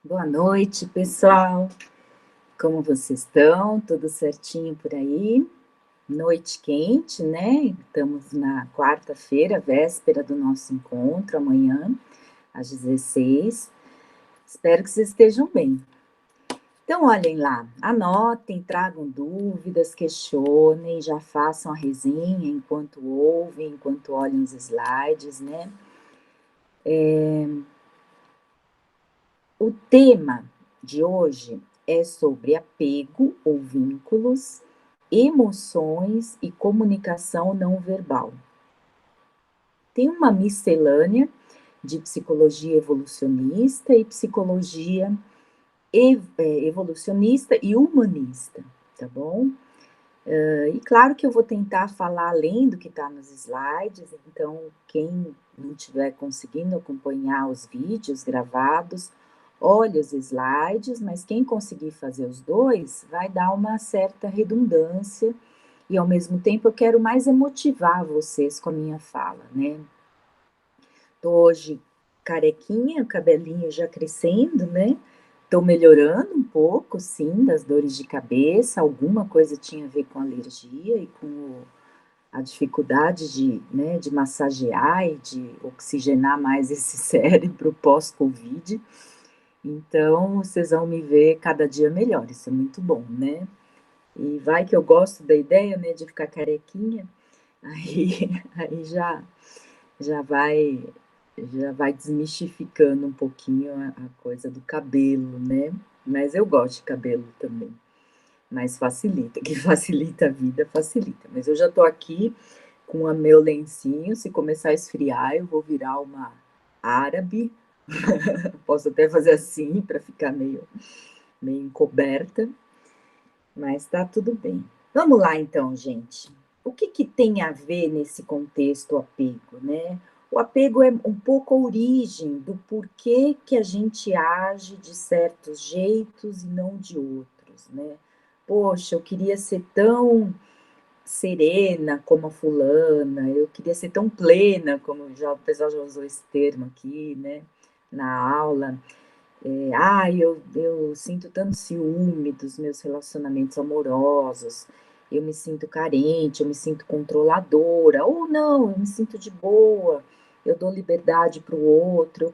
Boa noite, pessoal. Como vocês estão? Tudo certinho por aí? Noite quente, né? Estamos na quarta-feira, véspera do nosso encontro, amanhã, às 16. Espero que vocês estejam bem. Então, olhem lá, anotem, tragam dúvidas, questionem, já façam a resenha enquanto ouvem, enquanto olham os slides, né? O tema de hoje é sobre apego ou vínculos, emoções e comunicação não verbal. Tem uma miscelânea de psicologia evolucionista e psicologia evolucionista e humanista, tá bom? E claro que eu vou tentar falar além do que está nos slides, então quem não estiver conseguindo acompanhar os vídeos gravados, olha os slides, mas quem conseguir fazer os dois vai dar uma certa redundância e ao mesmo tempo eu quero mais motivar vocês com a minha fala, né? Tô hoje carequinha, o cabelinho já crescendo, né? Tô melhorando um pouco, sim, das dores de cabeça, alguma coisa tinha a ver com alergia e com a dificuldade de, né, de massagear e de oxigenar mais esse cérebro pós-Covid. Então, vocês vão me ver cada dia melhor, isso é muito bom, né? E vai que eu gosto da ideia, né, de ficar carequinha, aí, aí já vai já vai desmistificando um pouquinho a coisa do cabelo, né? Mas eu gosto de cabelo também, mas facilita, que facilita a vida, facilita. Mas eu já tô aqui com o meu lencinho, se começar a esfriar, eu vou virar uma árabe. Posso até fazer assim para ficar meio encoberta, mas tá tudo bem. Vamos lá então, gente. O que que tem a ver nesse contexto o apego, né? O apego é um pouco a origem do porquê que a gente age de certos jeitos e não de outros, né? Poxa, eu queria ser tão serena como a fulana, eu queria ser tão plena como já, o pessoal já usou esse termo aqui, né, na aula. Eu sinto tanto ciúme dos meus relacionamentos amorosos, eu me sinto carente, eu me sinto controladora, ou não, eu me sinto de boa, eu dou liberdade para o outro,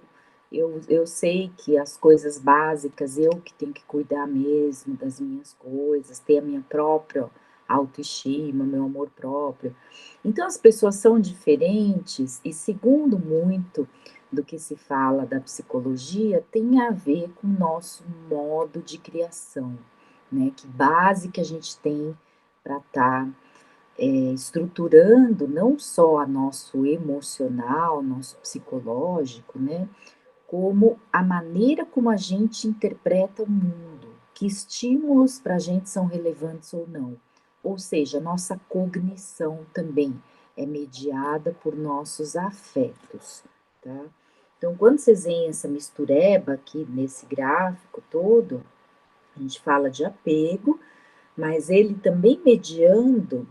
eu sei que as coisas básicas, eu que tenho que cuidar mesmo das minhas coisas, ter a minha própria autoestima, meu amor próprio. Então as pessoas são diferentes e segundo muito do que se fala da psicologia tem a ver com o nosso modo de criação, né? Que base que a gente tem para estar estruturando não só a nosso emocional, nosso psicológico, né? Como a maneira como a gente interpreta o mundo, que estímulos para a gente são relevantes ou não. Ou seja, a nossa cognição também é mediada por nossos afetos, tá? Então, quando vocês veem essa mistureba aqui nesse gráfico todo, a gente fala de apego, mas ele também mediando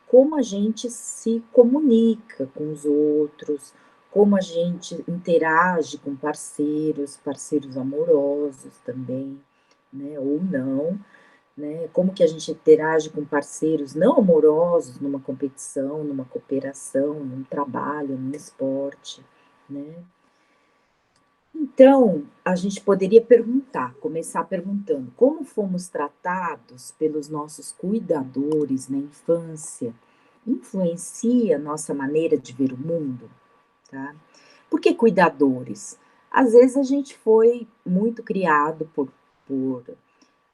como a gente se comunica com os outros, como a gente interage com parceiros, parceiros amorosos também, né, ou não, né, como que a gente interage com parceiros não amorosos numa competição, numa cooperação, num trabalho, num esporte, né. Então, a gente poderia perguntar, começar perguntando: como fomos tratados pelos nossos cuidadores na infância influencia a nossa maneira de ver o mundo, tá? Por que cuidadores? Às vezes a gente foi muito criado por,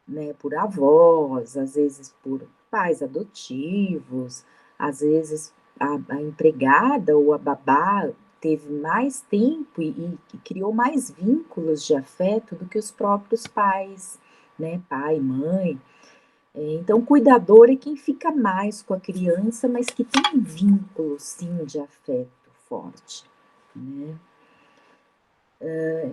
né, por avós, às vezes por pais adotivos, às vezes a empregada ou a babá teve mais tempo e criou mais vínculos de afeto do que os próprios pais, né, pai, mãe. Então, cuidador é quem fica mais com a criança, mas que tem um vínculo, sim, de afeto forte, né?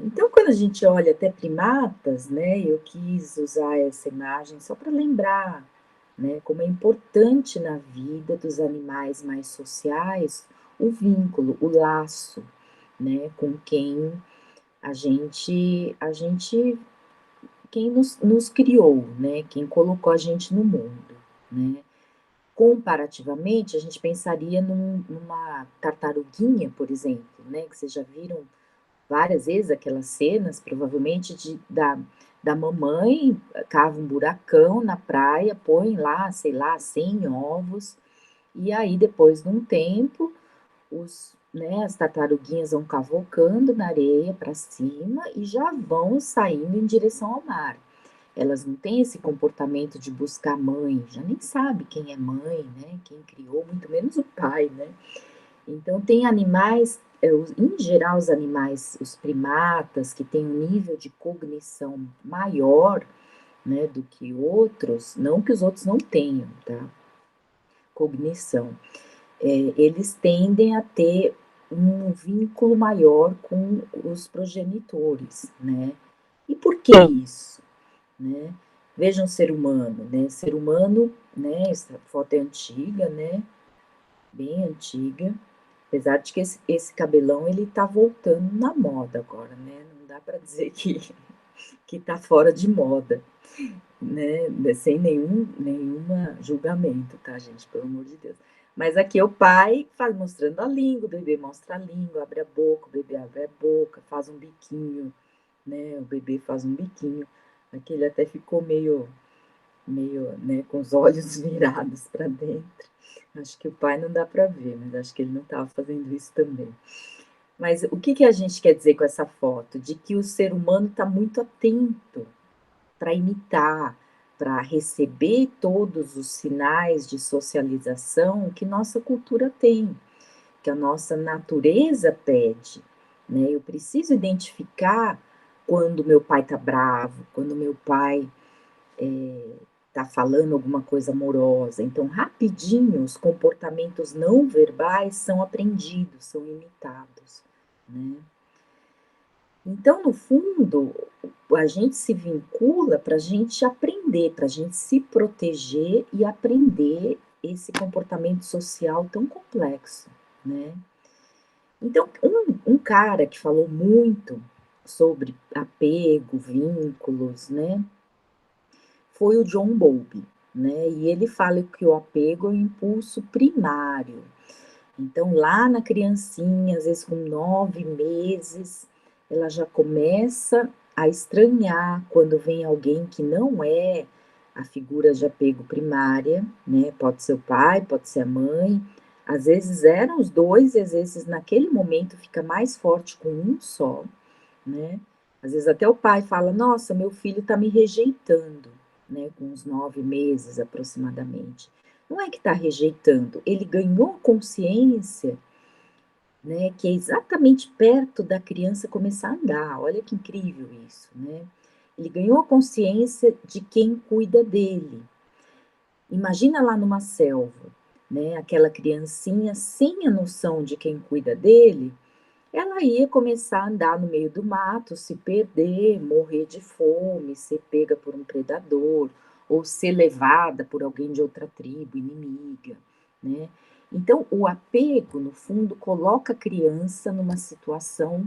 Então, quando a gente olha até primatas, né, eu quis usar essa imagem só para lembrar, né, como é importante na vida dos animais mais sociais o vínculo, o laço, né, com quem a gente quem nos criou, né, quem colocou a gente no mundo, né. Comparativamente, a gente pensaria numa tartaruguinha, por exemplo, né, que vocês já viram várias vezes aquelas cenas, provavelmente, da mamãe cava um buracão na praia, põe lá, sei lá, 100 ovos, e aí depois de um tempo, as tartaruguinhas vão cavocando na areia para cima e já vão saindo em direção ao mar. Elas não têm esse comportamento de buscar mãe, já nem sabe quem é mãe, né, quem criou, muito menos o pai, né. Então tem animais, em geral os animais, os primatas que têm um nível de cognição maior, né, do que outros, não que os outros não tenham, tá, cognição, eles tendem a ter um vínculo maior com os progenitores, né. E por que isso, né? Vejam o ser humano, né, ser humano, né, essa foto é antiga, né, bem antiga, apesar de que esse cabelão ele tá voltando na moda agora, né, não dá para dizer que tá fora de moda, né, sem nenhuma julgamento, tá gente, pelo amor de Deus. Mas aqui é o pai faz mostrando a língua, o bebê mostra a língua, abre a boca, o bebê abre a boca, faz um biquinho, né, o bebê faz um biquinho. Aqui ele até ficou meio, né, com os olhos virados para dentro. Acho que o pai não dá para ver, mas acho que ele não estava fazendo isso também. Mas o que a gente quer dizer com essa foto? De que o ser humano está muito atento para imitar, para receber todos os sinais de socialização que nossa cultura tem, que a nossa natureza pede, né. Eu preciso identificar quando meu pai está bravo, quando meu pai tá falando alguma coisa amorosa. Então, rapidinho, os comportamentos não verbais são aprendidos, são imitados, né. Então, no fundo, a gente se vincula para a gente aprender, para a gente se proteger e aprender esse comportamento social tão complexo, né. Então, um cara que falou muito sobre apego, vínculos, né, foi o John Bowlby, né, e ele fala que o apego é o impulso primário. Então, lá na criancinha, às vezes com 9 meses, ela já começa a estranhar quando vem alguém que não é a figura de apego primária, né, pode ser o pai, pode ser a mãe, às vezes eram os 2 e às vezes naquele momento fica mais forte com um só, né. Às vezes até o pai fala: "Nossa, meu filho está me rejeitando", né, com uns 9 meses aproximadamente. Não é que está rejeitando, ele ganhou consciência, né, que é exatamente perto da criança começar a andar, olha que incrível isso, né. Ele ganhou consciência de quem cuida dele. Imagina lá numa selva, né, aquela criancinha sem a noção de quem cuida dele, ela ia começar a andar no meio do mato, se perder, morrer de fome, ser pega por um predador, ou ser levada por alguém de outra tribo inimiga, né. Então o apego, no fundo, coloca a criança numa situação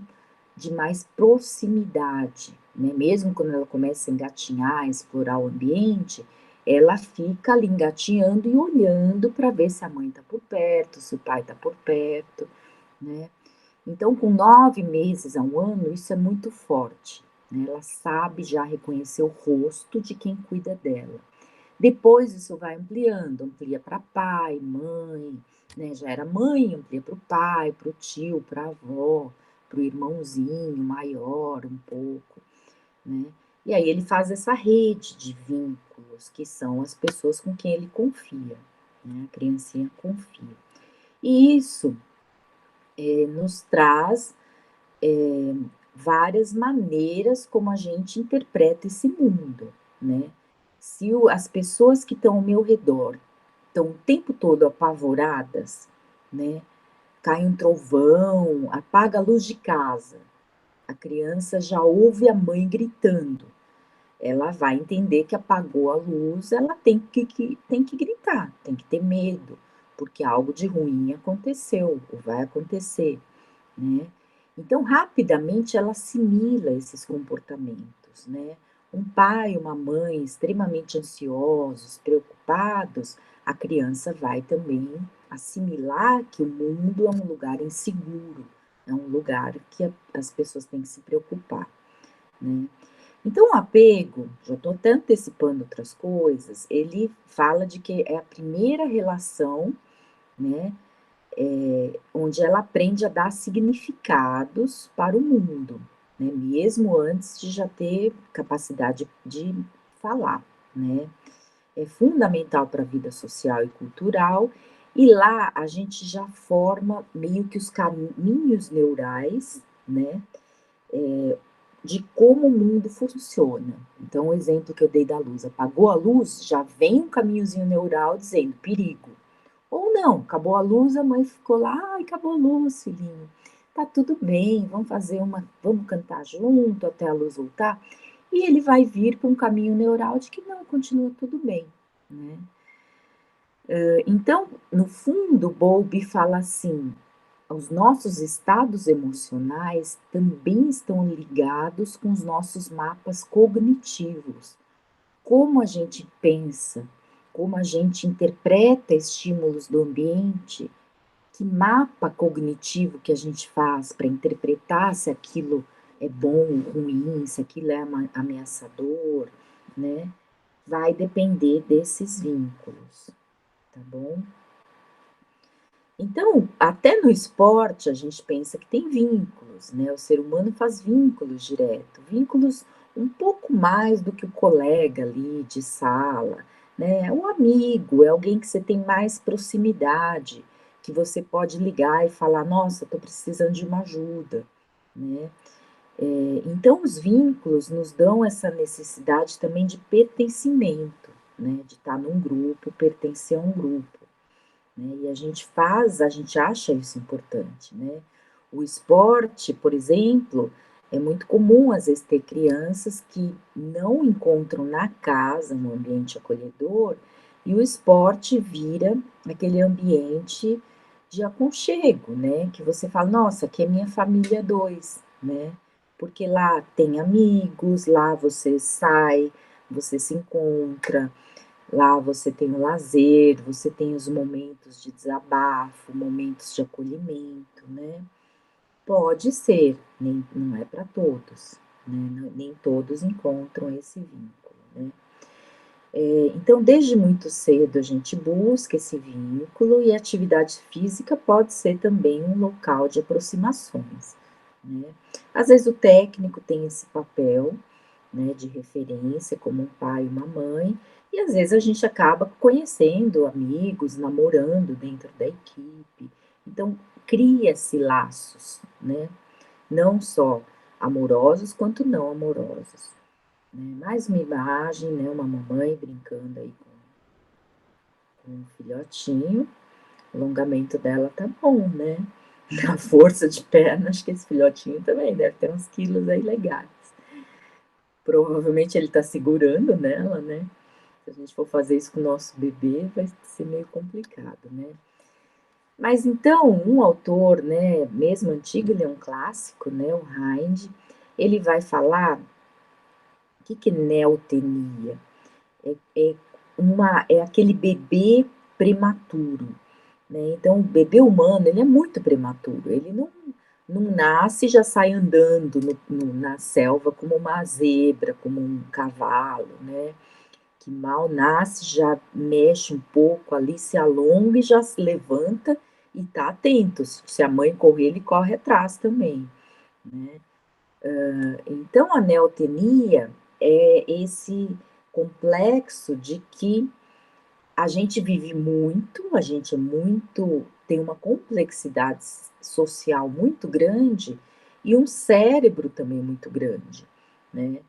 de mais proximidade, né, mesmo quando ela começa a engatinhar, a explorar o ambiente, ela fica ali engatinhando e olhando para ver se a mãe está por perto, se o pai está por perto, né. Então, com 9 meses a 1 ano, isso é muito forte, né, ela sabe já reconhecer o rosto de quem cuida dela. Depois isso vai ampliando, amplia para pai, mãe, né, já era mãe, amplia para o pai, para o tio, para a avó, para o irmãozinho maior um pouco, né. E aí ele faz essa rede de vínculos, que são as pessoas com quem ele confia, né, a criancinha confia. E isso, nos traz várias maneiras como a gente interpreta esse mundo, né. Se as pessoas que estão ao meu redor estão o tempo todo apavoradas, né, cai um trovão, apaga a luz de casa, a criança já ouve a mãe gritando, ela vai entender que apagou a luz, ela tem que gritar, tem que ter medo, porque algo de ruim aconteceu ou vai acontecer, né. Então, rapidamente ela assimila esses comportamentos, né. um pai, uma mãe extremamente ansiosos, preocupados, a criança vai também assimilar que o mundo é um lugar inseguro, é um lugar que as pessoas têm que se preocupar, né. Então o apego, já estou até antecipando outras coisas, ele fala de que é a primeira relação, né, onde ela aprende a dar significados para o mundo, né, mesmo antes de já ter capacidade de falar, né. É fundamental para a vida social e cultural, e lá a gente já forma meio que os caminhos neurais, né, de como o mundo funciona. Então o exemplo que eu dei da luz, apagou a luz, já vem um caminhozinho neural dizendo: "Perigo". Ou não, acabou a luz, a mãe ficou lá: "Ai, acabou a luz, filhinho. Tá tudo bem, vamos cantar junto até a luz voltar". E ele vai vir para um caminho neural de que não, continua tudo bem, né. Então, no fundo, Bowlby fala assim: os nossos estados emocionais também estão ligados com os nossos mapas cognitivos. Como a gente pensa, como a gente interpreta estímulos do ambiente, que mapa cognitivo que a gente faz para interpretar se aquilo é bom ou ruim, se aquilo é ameaçador, né, vai depender desses vínculos, tá bom? Então, até no esporte a gente pensa que tem vínculos, né, o ser humano faz vínculos direto, vínculos um pouco mais do que o colega ali de sala, né, o amigo, é alguém que você tem mais proximidade, que você pode ligar e falar: "Nossa, estou precisando de uma ajuda", né. Então os vínculos nos dão essa necessidade também de pertencimento, né, de estar num grupo, pertencer a um grupo, né, e a gente acha isso importante, né. O esporte, por exemplo, é muito comum às vezes ter crianças que não encontram na casa um ambiente acolhedor, e o esporte vira aquele ambiente de aconchego, né, que você fala: "Nossa, aqui é minha família 2", né, porque lá tem amigos, lá você sai, você se encontra, lá você tem o lazer, você tem os momentos de desabafo, momentos de acolhimento, né. Pode ser, nem não é para todos, né, nem todos encontram esse vínculo, né. Então desde muito cedo a gente busca esse vínculo e a atividade física pode ser também um local de aproximações, né. Às vezes o técnico tem esse papel, né, de referência, como um pai e uma mãe, e às vezes a gente acaba conhecendo amigos, namorando dentro da equipe. Então, cria-se laços, né, não só amorosos quanto não amorosos, né. Mais uma imagem, né, uma mamãe brincando aí com um filhotinho, o alongamento dela tá bom, né. A força de perna, acho que esse filhotinho também deve ter uns quilos aí legais. Provavelmente ele está segurando nela, né. Se a gente for fazer isso com o nosso bebê, vai ser meio complicado, né. Mas então, um autor, né, mesmo antigo, ele é um clássico, né, o Hind, ele vai falar o que que é neotenia? É aquele bebê prematuro, né, então o bebê humano, ele é muito prematuro, ele não nasce e já sai andando na selva como uma zebra, como um cavalo, né. Que mal nasce, já mexe um pouco ali, se alonga e já se levanta e tá atento, se a mãe correr, ele corre atrás também, né. Então a neotenia é esse complexo de que a gente vive muito, a gente é muito tem uma complexidade social muito grande e um cérebro também muito grande, né.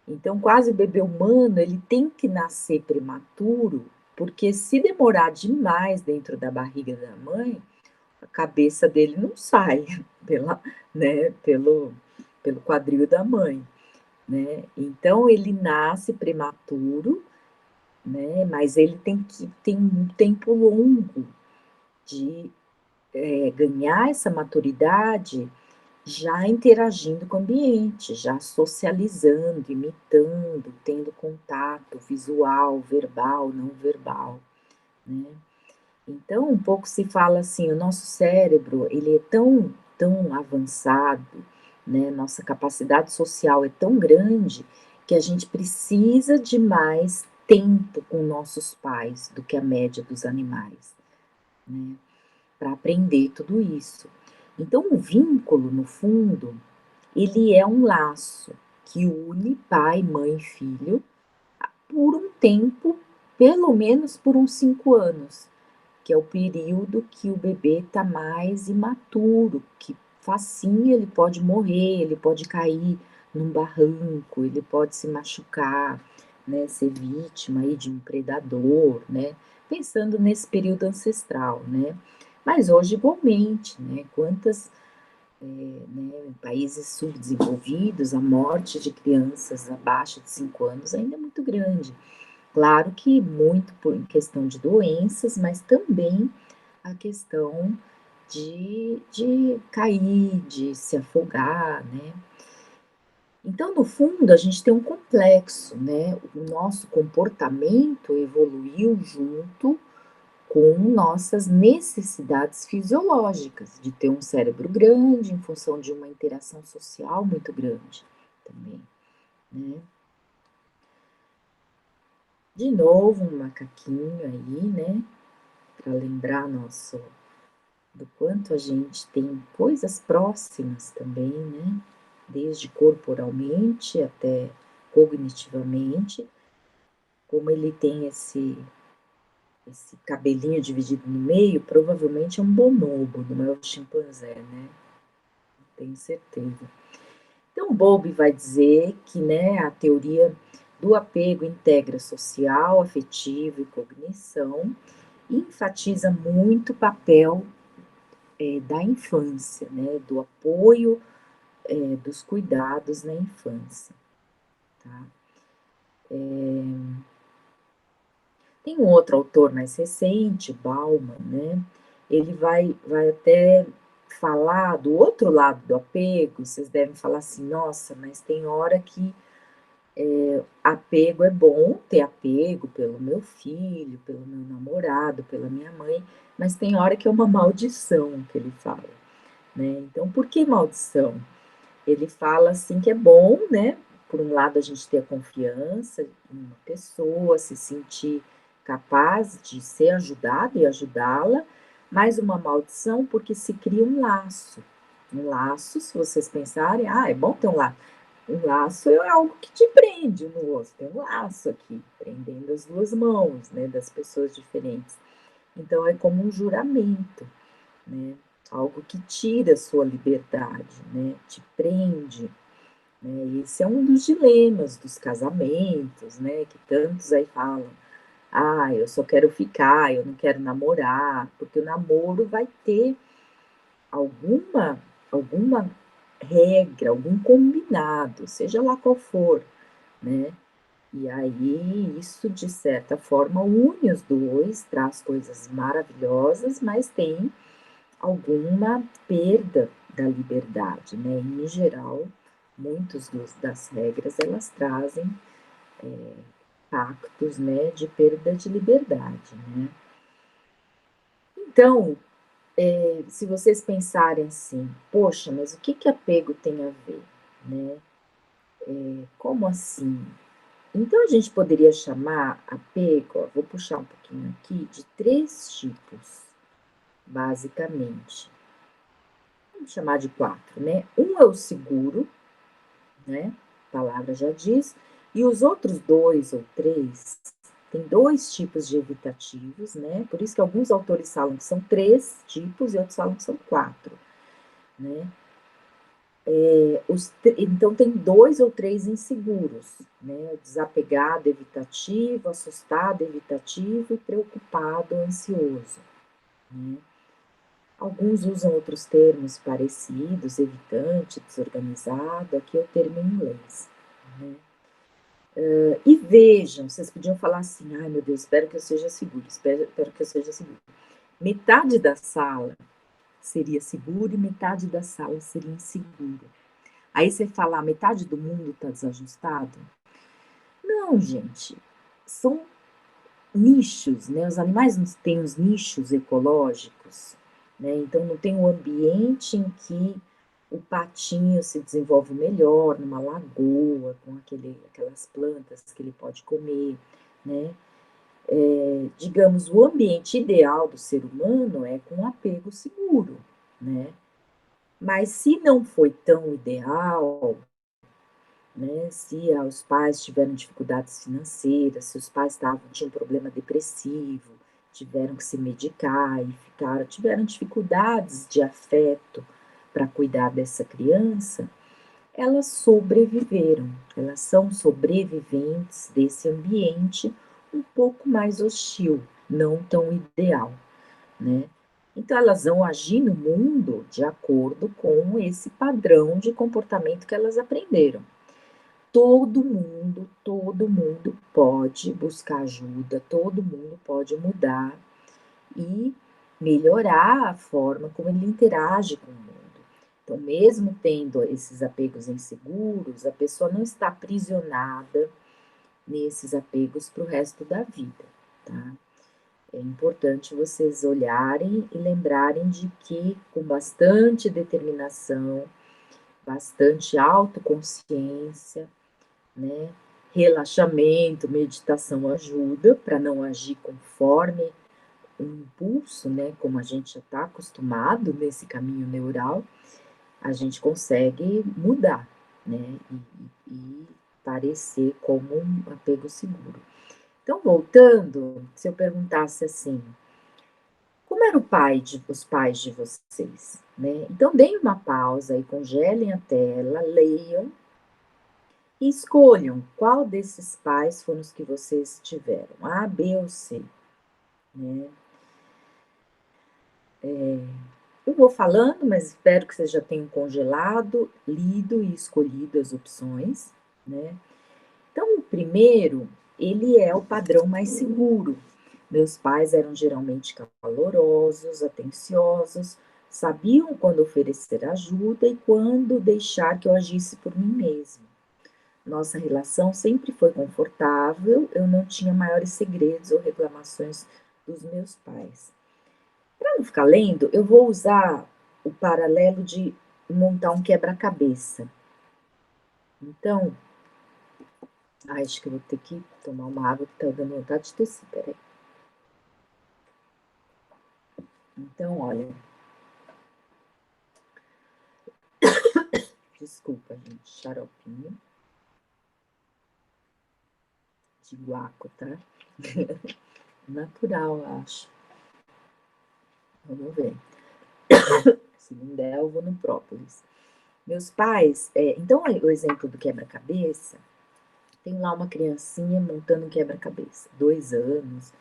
Então quase o bebê humano, ele tem que nascer prematuro, porque se demorar demais dentro da barriga da mãe, a cabeça dele não sai pela né, pelo quadril da mãe, né. Então ele nasce prematuro, né, mas ele tem um tempo longo de, ganhar essa maturidade já interagindo com o ambiente, já socializando, imitando, tendo contato visual, verbal, não verbal, né. Então, um pouco se fala assim, o nosso cérebro, ele é tão avançado, né, nossa capacidade social é tão grande, que a gente precisa de mais tempo com nossos pais do que a média dos animais, né, para aprender tudo isso. Então o vínculo, no fundo, ele é um laço que une pai, mãe e filho por um tempo, pelo menos por uns 5 anos, que é o período que o bebê está mais imaturo, que facinho ele pode morrer, ele pode cair num barranco, ele pode se machucar, né, ser vítima aí de um predador, né, pensando nesse período ancestral, né. Mas hoje igualmente, né, quantas, né, em países subdesenvolvidos, a morte de crianças abaixo de 5 anos ainda é muito grande. Claro que muito por questão de doenças, mas também a questão de cair, de se afogar, né. Então, no fundo, a gente tem um complexo, né, o nosso comportamento evoluiu junto com nossas necessidades fisiológicas, de ter um cérebro grande, em função de uma interação social muito grande também, né. De novo um macaquinho aí, né, para lembrar nosso do quanto a gente tem coisas próximas também, né, desde corporalmente até cognitivamente, como ele tem esse cabelinho dividido no meio, provavelmente é um bonobo, não é o chimpanzé, né, tenho certeza. Então Bowlby vai dizer que, né, a teoria do apego integra social, afetivo e cognição, e enfatiza muito o papel da infância, né, do apoio, dos cuidados na infância, tá. Tem um outro autor mais recente, Bauman, né, ele vai até falar do outro lado do apego, vocês devem falar assim: "Nossa, mas tem hora que, apego é bom ter apego pelo meu filho, pelo meu namorado, pela minha mãe, mas tem hora que é uma maldição", que ele fala, né. Então por que maldição? Ele fala, assim, que é bom, né, por um lado a gente ter a confiança em uma pessoa, se sentir capaz de ser ajudado e ajudá-la, mas uma maldição porque se cria um laço. Um laço, se vocês pensarem: "Ah, é bom ter um laço é algo que te prende no osso, tem um laço aqui, prendendo as 2 mãos, né, das pessoas diferentes. Então é como um juramento, né, algo que tira a sua liberdade, né, te prende, né. Esse é um dos dilemas dos casamentos, né, que tantos aí falam: "Ah, eu só quero ficar, eu não quero namorar", porque o namoro vai ter alguma alguma regra, algum combinado, seja lá qual for, né. E aí isso, de certa forma, une os 2, traz coisas maravilhosas, mas tem alguma perda da liberdade, né. Em geral, muitos das regras, elas trazem pactos, né, de perda de liberdade, né. Então, se vocês pensarem assim: "Poxa, mas o que que apego tem a ver?", né, como assim? Então a gente poderia chamar apego, ó, vou puxar um pouquinho aqui, de 3 tipos, basicamente. Vamos chamar de 4, né. Um é o seguro, né, a palavra já diz, e os outros 2 ou 3 tem 2 tipos de evitativos, né, por isso que alguns autores falam que são 3 tipos e outros falam que são 4, né. Então tem 2 ou 3 inseguros, né, o desapegado evitativo, assustado evitativo e preocupado ansioso, né. Alguns usam outros termos parecidos, evitante, desorganizado, aqui é o termo em inglês, né. E vejam, vocês podiam falar assim: "Ai meu Deus, espero que eu seja seguro, espero que eu seja seguro". Metade da sala seria seguro e metade da sala seria inseguro. Aí você fala, metade do mundo está desajustado? Não, gente, são nichos, né? Os animais têm os nichos ecológicos, né? Então não tem um ambiente em que o patinho se desenvolve melhor, numa lagoa, com aquelas plantas que ele pode comer, né? Digamos, o ambiente ideal do ser humano é com apego seguro, né? Mas se não foi tão ideal, né, se os pais tiveram dificuldades financeiras, se os pais tinham problema depressivo, tiveram que se medicar e tiveram dificuldades de afeto para cuidar dessa criança, elas sobreviveram, elas são sobreviventes desse ambiente um pouco mais hostil, não tão ideal, né? Então elas vão agir no mundo de acordo com esse padrão de comportamento que elas aprenderam. Todo mundo pode buscar ajuda, todo mundo pode mudar e melhorar a forma como ele interage com o mundo. Então, mesmo tendo esses apegos inseguros, a pessoa não está aprisionada nesses apegos para o resto da vida, tá? É importante vocês olharem e lembrarem de que, com bastante determinação, bastante autoconsciência, né, relaxamento, meditação ajuda para não agir conforme o impulso, né, como a gente já está acostumado nesse caminho neural, a gente consegue mudar, né, e parecer como um apego seguro. Então, voltando, se eu perguntasse assim, como era os pais de vocês, né? Então, deem uma pausa e congelem a tela, leiam e escolham qual desses pais foram os que vocês tiveram, A, B ou C, né? Eu vou falando, mas espero que vocês já tenham congelado, lido e escolhido as opções, né? Então, o primeiro, ele é o padrão mais seguro. Meus pais eram geralmente calorosos, atenciosos, sabiam quando oferecer ajuda e quando deixar que eu agisse por mim mesmo. Nossa relação sempre foi confortável, eu não tinha maiores segredos ou reclamações dos meus pais. Para não ficar lendo, eu vou usar o paralelo de montar um quebra-cabeça. Então, acho que eu vou ter que tomar uma água que tá dando vontade de tossir, peraí. Então, olha, desculpa, gente, xaropinho de guaco, tá? Natural, acho. Vamos ver. Se não der, eu vou no própolis. Meus pais, então o exemplo do quebra-cabeça, tem lá uma criancinha montando um quebra-cabeça, 2 anos,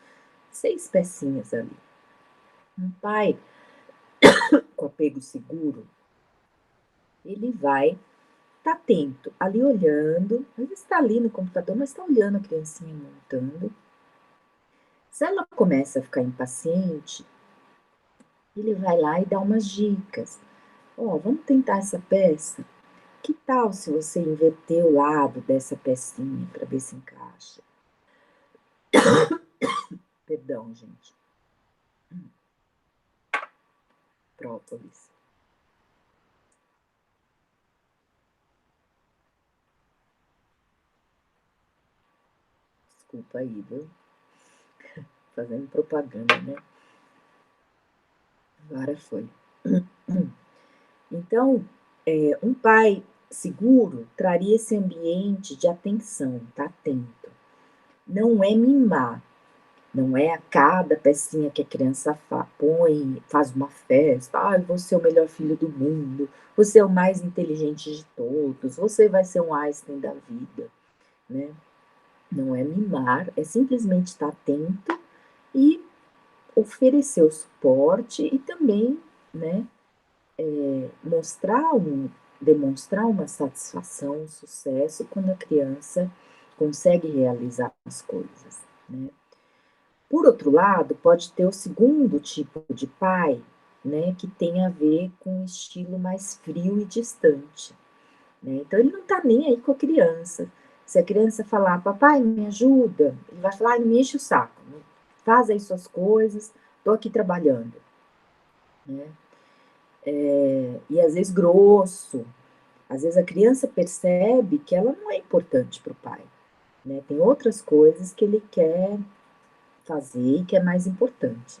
6 pecinhas ali. Um pai com apego seguro, ele vai estar atento, ali olhando, às vezes está ali no computador, mas está olhando a criancinha montando. Se ela começa a ficar impaciente, ele vai lá e dá umas dicas. Ó, vamos tentar essa peça? Que tal se você inverter o lado dessa pecinha para ver se encaixa? Perdão, gente. Própolis. Desculpa aí, viu? Fazendo propaganda, né? Agora foi. Então, um pai seguro traria esse ambiente de atenção, tá atento. Não é mimar, não é a cada pecinha que a criança põe, faz uma festa, você é o melhor filho do mundo, você é o mais inteligente de todos, você vai ser um Einstein da vida, né? Não é mimar, é simplesmente estar atento e oferecer o suporte e também, né, mostrar demonstrar uma satisfação, um sucesso quando a criança consegue realizar as coisas, né? Por outro lado, pode ter o segundo tipo de pai, né, que tem a ver com um estilo mais frio e distante, né? Então ele não está nem aí com a criança. Se a criança falar, papai, me ajuda, ele vai falar, não me enche o saco, né? Faz aí suas coisas, estou aqui trabalhando, né? E às vezes grosso, às vezes a criança percebe que ela não é importante para o pai, né? Tem outras coisas que ele quer fazer e que é mais importante.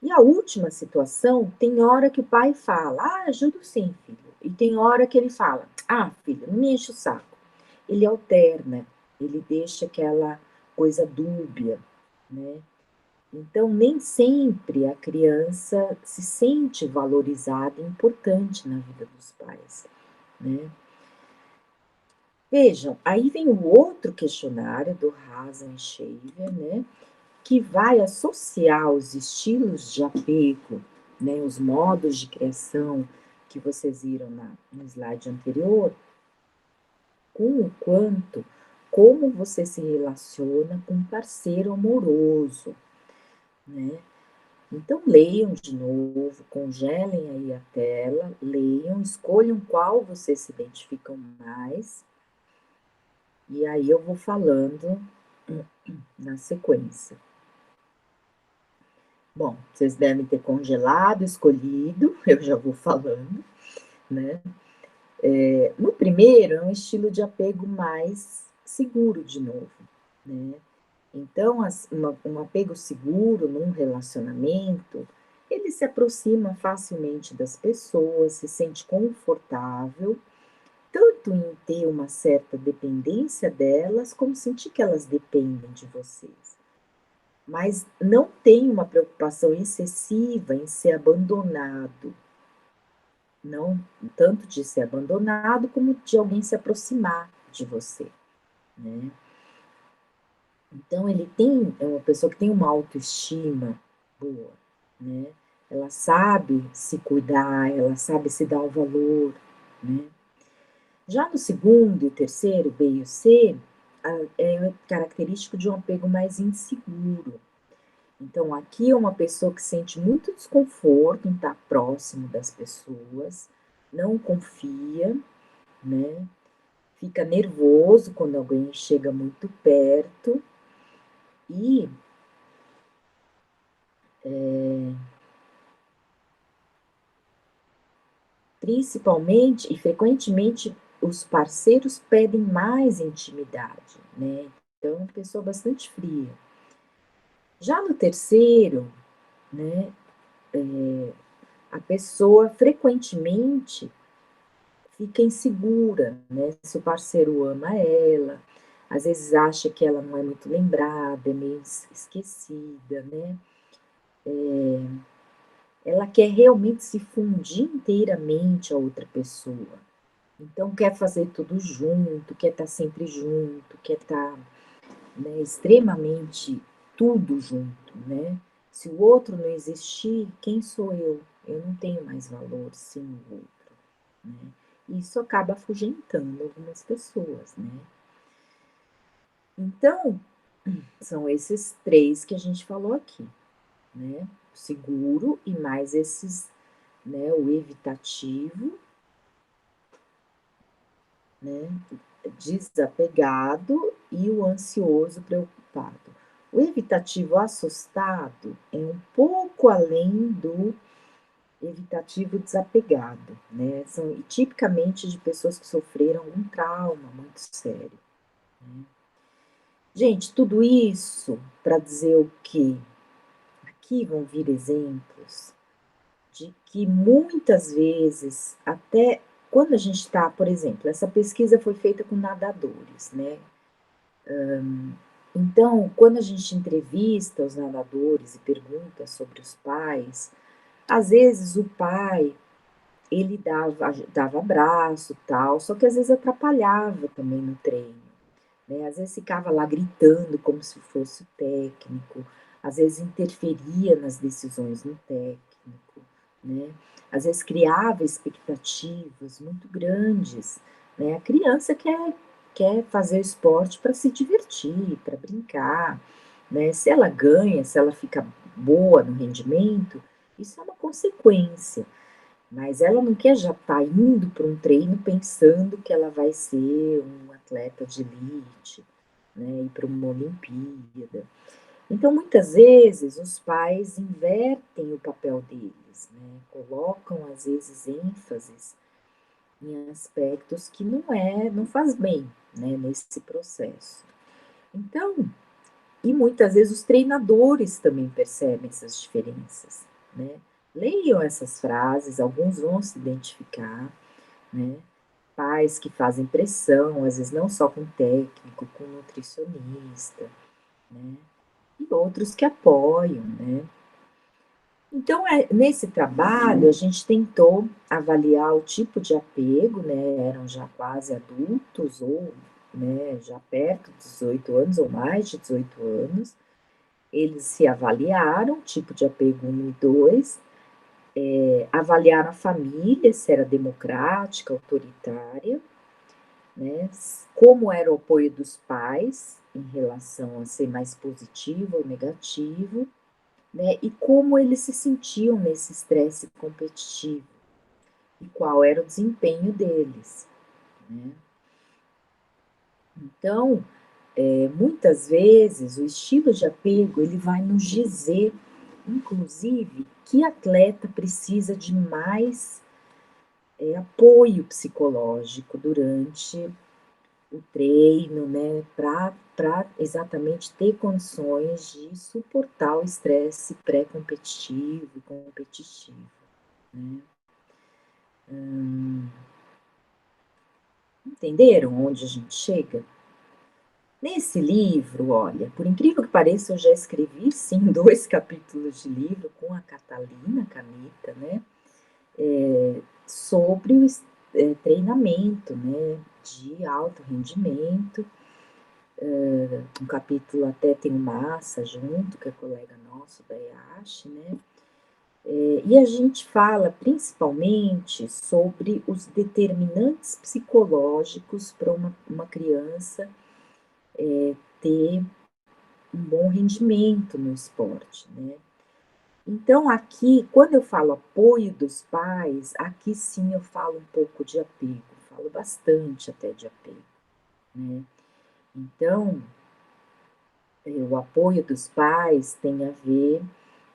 E a última situação, tem hora que o pai fala, ajudo sim, filho. E tem hora que ele fala, filho, não me enche o saco. Ele alterna, ele deixa aquela coisa dúbia, né? Então, nem sempre a criança se sente valorizada e importante na vida dos pais, né? Vejam, aí vem o outro questionário do Hasan e Shaver, né? Que vai associar os estilos de apego, né, os modos de criação que vocês viram no slide anterior, com o quanto, como você se relaciona com um parceiro amoroso, né? Então leiam de novo, congelem aí a tela, leiam, escolham qual vocês se identificam mais, e aí eu vou falando na sequência. Bom, vocês devem ter congelado, escolhido, eu já vou falando, né? No primeiro, é um estilo de apego mais seguro, de novo, né? Então, um apego seguro num relacionamento, ele se aproxima facilmente das pessoas, se sente confortável, tanto em ter uma certa dependência delas, como sentir que elas dependem de vocês. Mas não tem uma preocupação excessiva em ser abandonado, não tanto de ser abandonado como de alguém se aproximar de você, né? Então ele é uma pessoa que tem uma autoestima boa, né? Ela sabe se cuidar, ela sabe se dar o valor, né? Já no segundo e terceiro, B e o C, é característico de um apego mais inseguro. Então, aqui é uma pessoa que sente muito desconforto em estar próximo das pessoas, não confia, né? Fica nervoso quando alguém chega muito perto e principalmente e frequentemente os parceiros pedem mais intimidade, né? Então, é uma pessoa bastante fria. Já no terceiro, né, a pessoa frequentemente fica insegura, né? Se o parceiro ama ela, às vezes acha que ela não é muito lembrada, é meio esquecida, né? Ela quer realmente se fundir inteiramente a outra pessoa. Então quer fazer tudo junto, quer estar sempre junto, quer estar, né, extremamente tudo junto, né? Se o outro não existir, quem sou eu? Eu não tenho mais valor sem o outro, né? Isso acaba afugentando algumas pessoas, né? Então, são esses três que a gente falou aqui, né? O seguro e mais esses, né? O evitativo, né? Desapegado e o ansioso preocupado. O evitativo assustado é um pouco além do evitativo desapegado, né? São tipicamente de pessoas que sofreram um trauma muito sério, né? Gente, tudo isso para dizer o quê? Aqui vão vir exemplos de que muitas vezes, até quando a gente está, por exemplo, essa pesquisa foi feita com nadadores, né? Então, quando a gente entrevista os nadadores e pergunta sobre os pais, às vezes o pai, ele dava abraço, tal, só que às vezes atrapalhava também no treino, né? Às vezes ficava lá gritando como se fosse o técnico, às vezes interferia nas decisões no técnico, né? Às vezes criava expectativas muito grandes, né? A criança quer fazer esporte para se divertir, para brincar, né? Se ela ganha, se ela fica boa no rendimento, Isso é uma consequência, mas ela não quer já estar indo para um treino pensando que ela vai ser um atleta de elite, né, ir para uma Olimpíada. Então, muitas vezes, os pais invertem o papel deles, né, colocam, às vezes, ênfases em aspectos que não faz bem, né, nesse processo. Então, e muitas vezes os treinadores também percebem essas diferenças, né? Leiam essas frases, alguns vão se identificar, né? Pais que fazem pressão, às vezes não só com técnico, com nutricionista, né? E outros que apoiam, né? Então, nesse trabalho, a gente tentou avaliar o tipo de apego, né? Eram já quase adultos, ou né, já perto de 18 anos, ou mais de 18 anos. Eles se avaliaram, tipo de apego 1 e 2, avaliaram a família, se era democrática, autoritária, né? Como era o apoio dos pais em relação a ser mais positivo ou negativo, né? E como eles se sentiam nesse estresse competitivo e qual era o desempenho deles, né? Então, muitas vezes o estilo de apego ele vai nos dizer, inclusive, que atleta precisa de mais apoio psicológico durante o treino, né, para exatamente ter condições de suportar o estresse pré-competitivo e competitivo, né? Entenderam onde a gente chega? Nesse livro, olha, por incrível que pareça, eu já escrevi sim 2 capítulos de livro com a Catalina Caneta, né, sobre o treinamento, né, de alto rendimento. Um capítulo até tem o Massa junto, que é colega nosso da EASH, né? E a gente fala principalmente sobre os determinantes psicológicos para uma criança ter um bom rendimento no esporte, né? Então, aqui, quando eu falo apoio dos pais, aqui sim eu falo um pouco de apego, falo bastante até de apego, né? Então, o apoio dos pais tem a ver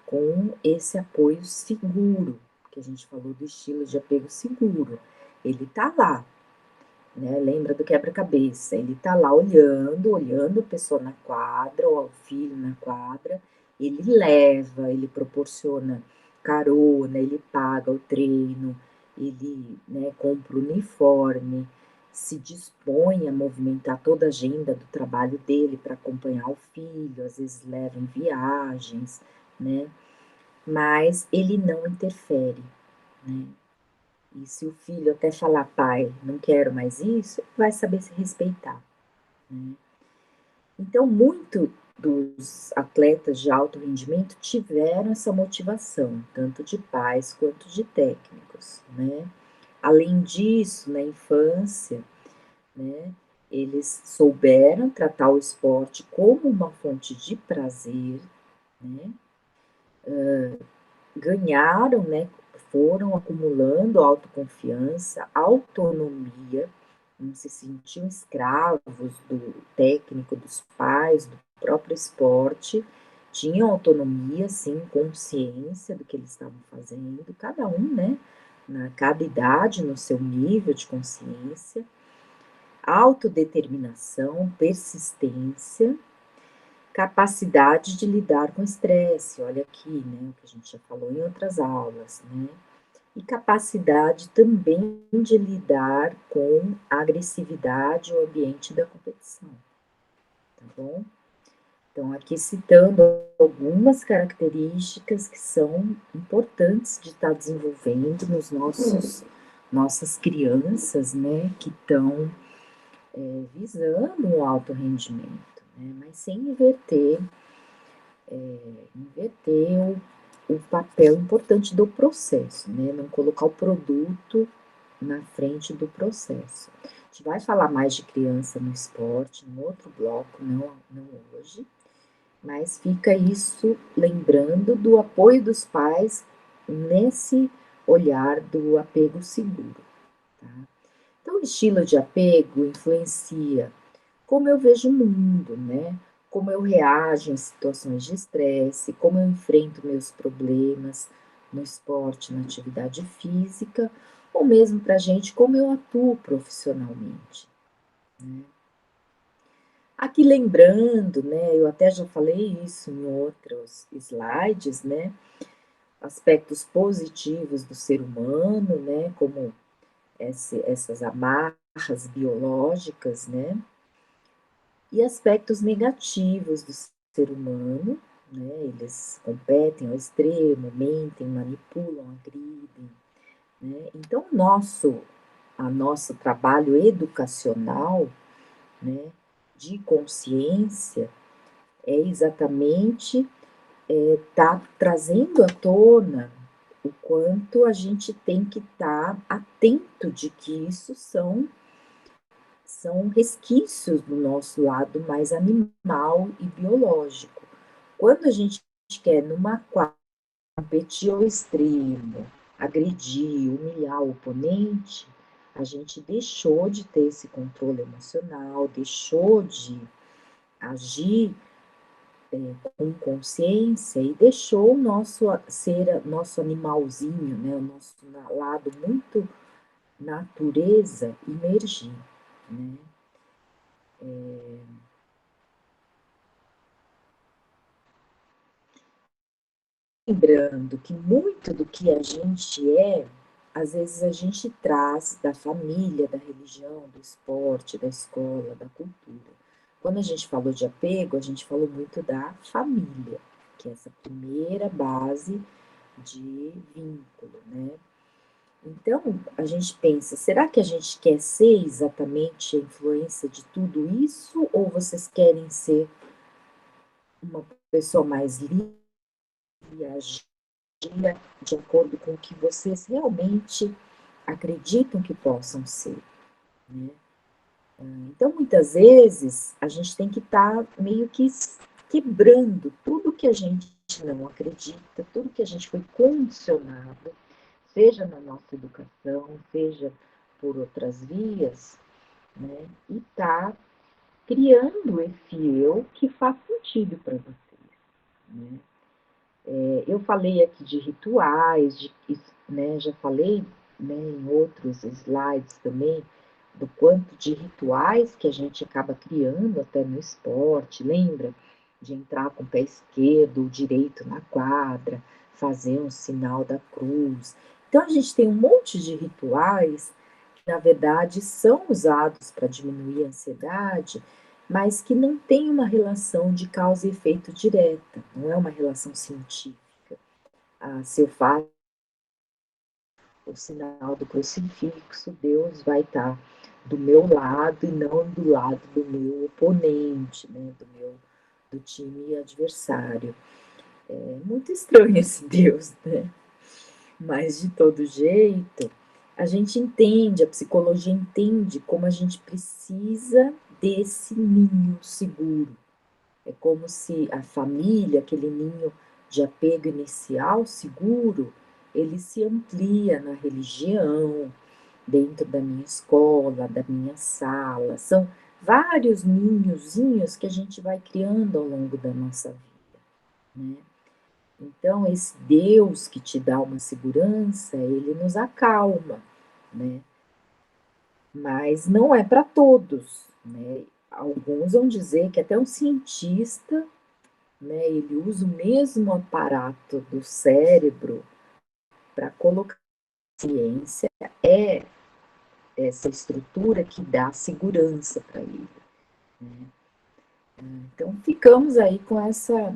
com esse apoio seguro, que a gente falou do estilo de apego seguro. Ele tá lá, né? Lembra do quebra-cabeça? Ele tá lá olhando a pessoa na quadra, ou o filho na quadra, ele leva, ele proporciona carona, ele paga o treino, ele, né, compra o uniforme, se dispõe a movimentar toda a agenda do trabalho dele para acompanhar o filho, às vezes leva em viagens, né? Mas ele não interfere, né? E se o filho até falar, pai, não quero mais isso, vai saber se respeitar, né? Então, muito dos atletas de alto rendimento tiveram essa motivação, tanto de pais quanto de técnicos, né? Além disso, na infância, né, eles souberam tratar o esporte como uma fonte de prazer, né? Ganharam, né, foram acumulando autoconfiança, autonomia, não se sentiam escravos do técnico, dos pais, do próprio esporte, tinham autonomia, sim, consciência do que eles estavam fazendo, cada um, né, na cada idade, no seu nível de consciência, autodeterminação, persistência, capacidade de lidar com estresse, olha aqui, né, o que a gente já falou em outras aulas, né? E capacidade também de lidar com a agressividade ou ambiente da competição, tá bom? Então, aqui citando algumas características que são importantes de estar desenvolvendo nos nossas crianças, né, que estão visando um alto rendimento, né, mas sem inverter o papel importante do processo, né? Não colocar o produto na frente do processo. A gente vai falar mais de criança no esporte, no outro bloco, não hoje, mas fica isso lembrando do apoio dos pais nesse olhar do apego seguro. Tá? Então, o estilo de apego influencia como eu vejo o mundo, né? Como eu reajo em situações de estresse, como eu enfrento meus problemas no esporte, na atividade física, ou mesmo para a gente, como eu atuo profissionalmente. Né? Aqui lembrando, né, eu até já falei isso em outros slides, né, aspectos positivos do ser humano, né, como essas amarras biológicas, né, e aspectos negativos do ser humano, né, eles competem ao extremo, mentem, manipulam, agridem, né, então nosso trabalho educacional, né, de consciência é exatamente tá trazendo à tona o quanto a gente tem que estar atento de que isso são resquícios do nosso lado mais animal e biológico. Quando a gente quer numa quadra competir ao extremo, agredir, humilhar o oponente, a gente deixou de ter esse controle emocional, deixou de agir com consciência e deixou o nosso animalzinho, né, o nosso lado muito natureza emergir, né? Lembrando que muito do que a gente é, às vezes a gente traz da família, da religião, do esporte, da escola, da cultura. Quando a gente falou de apego, a gente falou muito da família, que é essa primeira base de vínculo, né? Então, a gente pensa, será que a gente quer ser exatamente a influência de tudo isso? Ou vocês querem ser uma pessoa mais livre e agir de acordo com o que vocês realmente acreditam que possam ser, né? Então, muitas vezes, a gente tem que estar meio que quebrando tudo que a gente não acredita, tudo que a gente foi condicionado, seja na nossa educação, seja por outras vias, né? E tá criando esse eu que faz sentido para vocês, né? Eu falei aqui de rituais, né, já falei, né, em outros slides também, do quanto de rituais que a gente acaba criando até no esporte, lembra? De entrar com o pé esquerdo ou direito na quadra, fazer um sinal da cruz. Então a gente tem um monte de rituais que, na verdade, são usados para diminuir a ansiedade, mas que não tem uma relação de causa e efeito direta, não é uma relação científica. Se eu faço o sinal do crucifixo, Deus vai estar do meu lado e não do lado do meu oponente, né, do time adversário. É muito estranho esse Deus, né? Mas de todo jeito, a gente entende, a psicologia entende como a gente precisa desse ninho seguro. É como se a família, aquele ninho de apego inicial seguro, ele se amplia na religião, dentro da minha escola, da minha sala. São vários ninhozinhos que a gente vai criando ao longo da nossa vida, né? Então, esse Deus que te dá uma segurança, ele nos acalma, né? Mas não é para todos, né? Alguns vão dizer que até um cientista, né, ele usa o mesmo aparato do cérebro para colocar a ciência, é essa estrutura que dá segurança para ele. Né? Então, ficamos aí com essa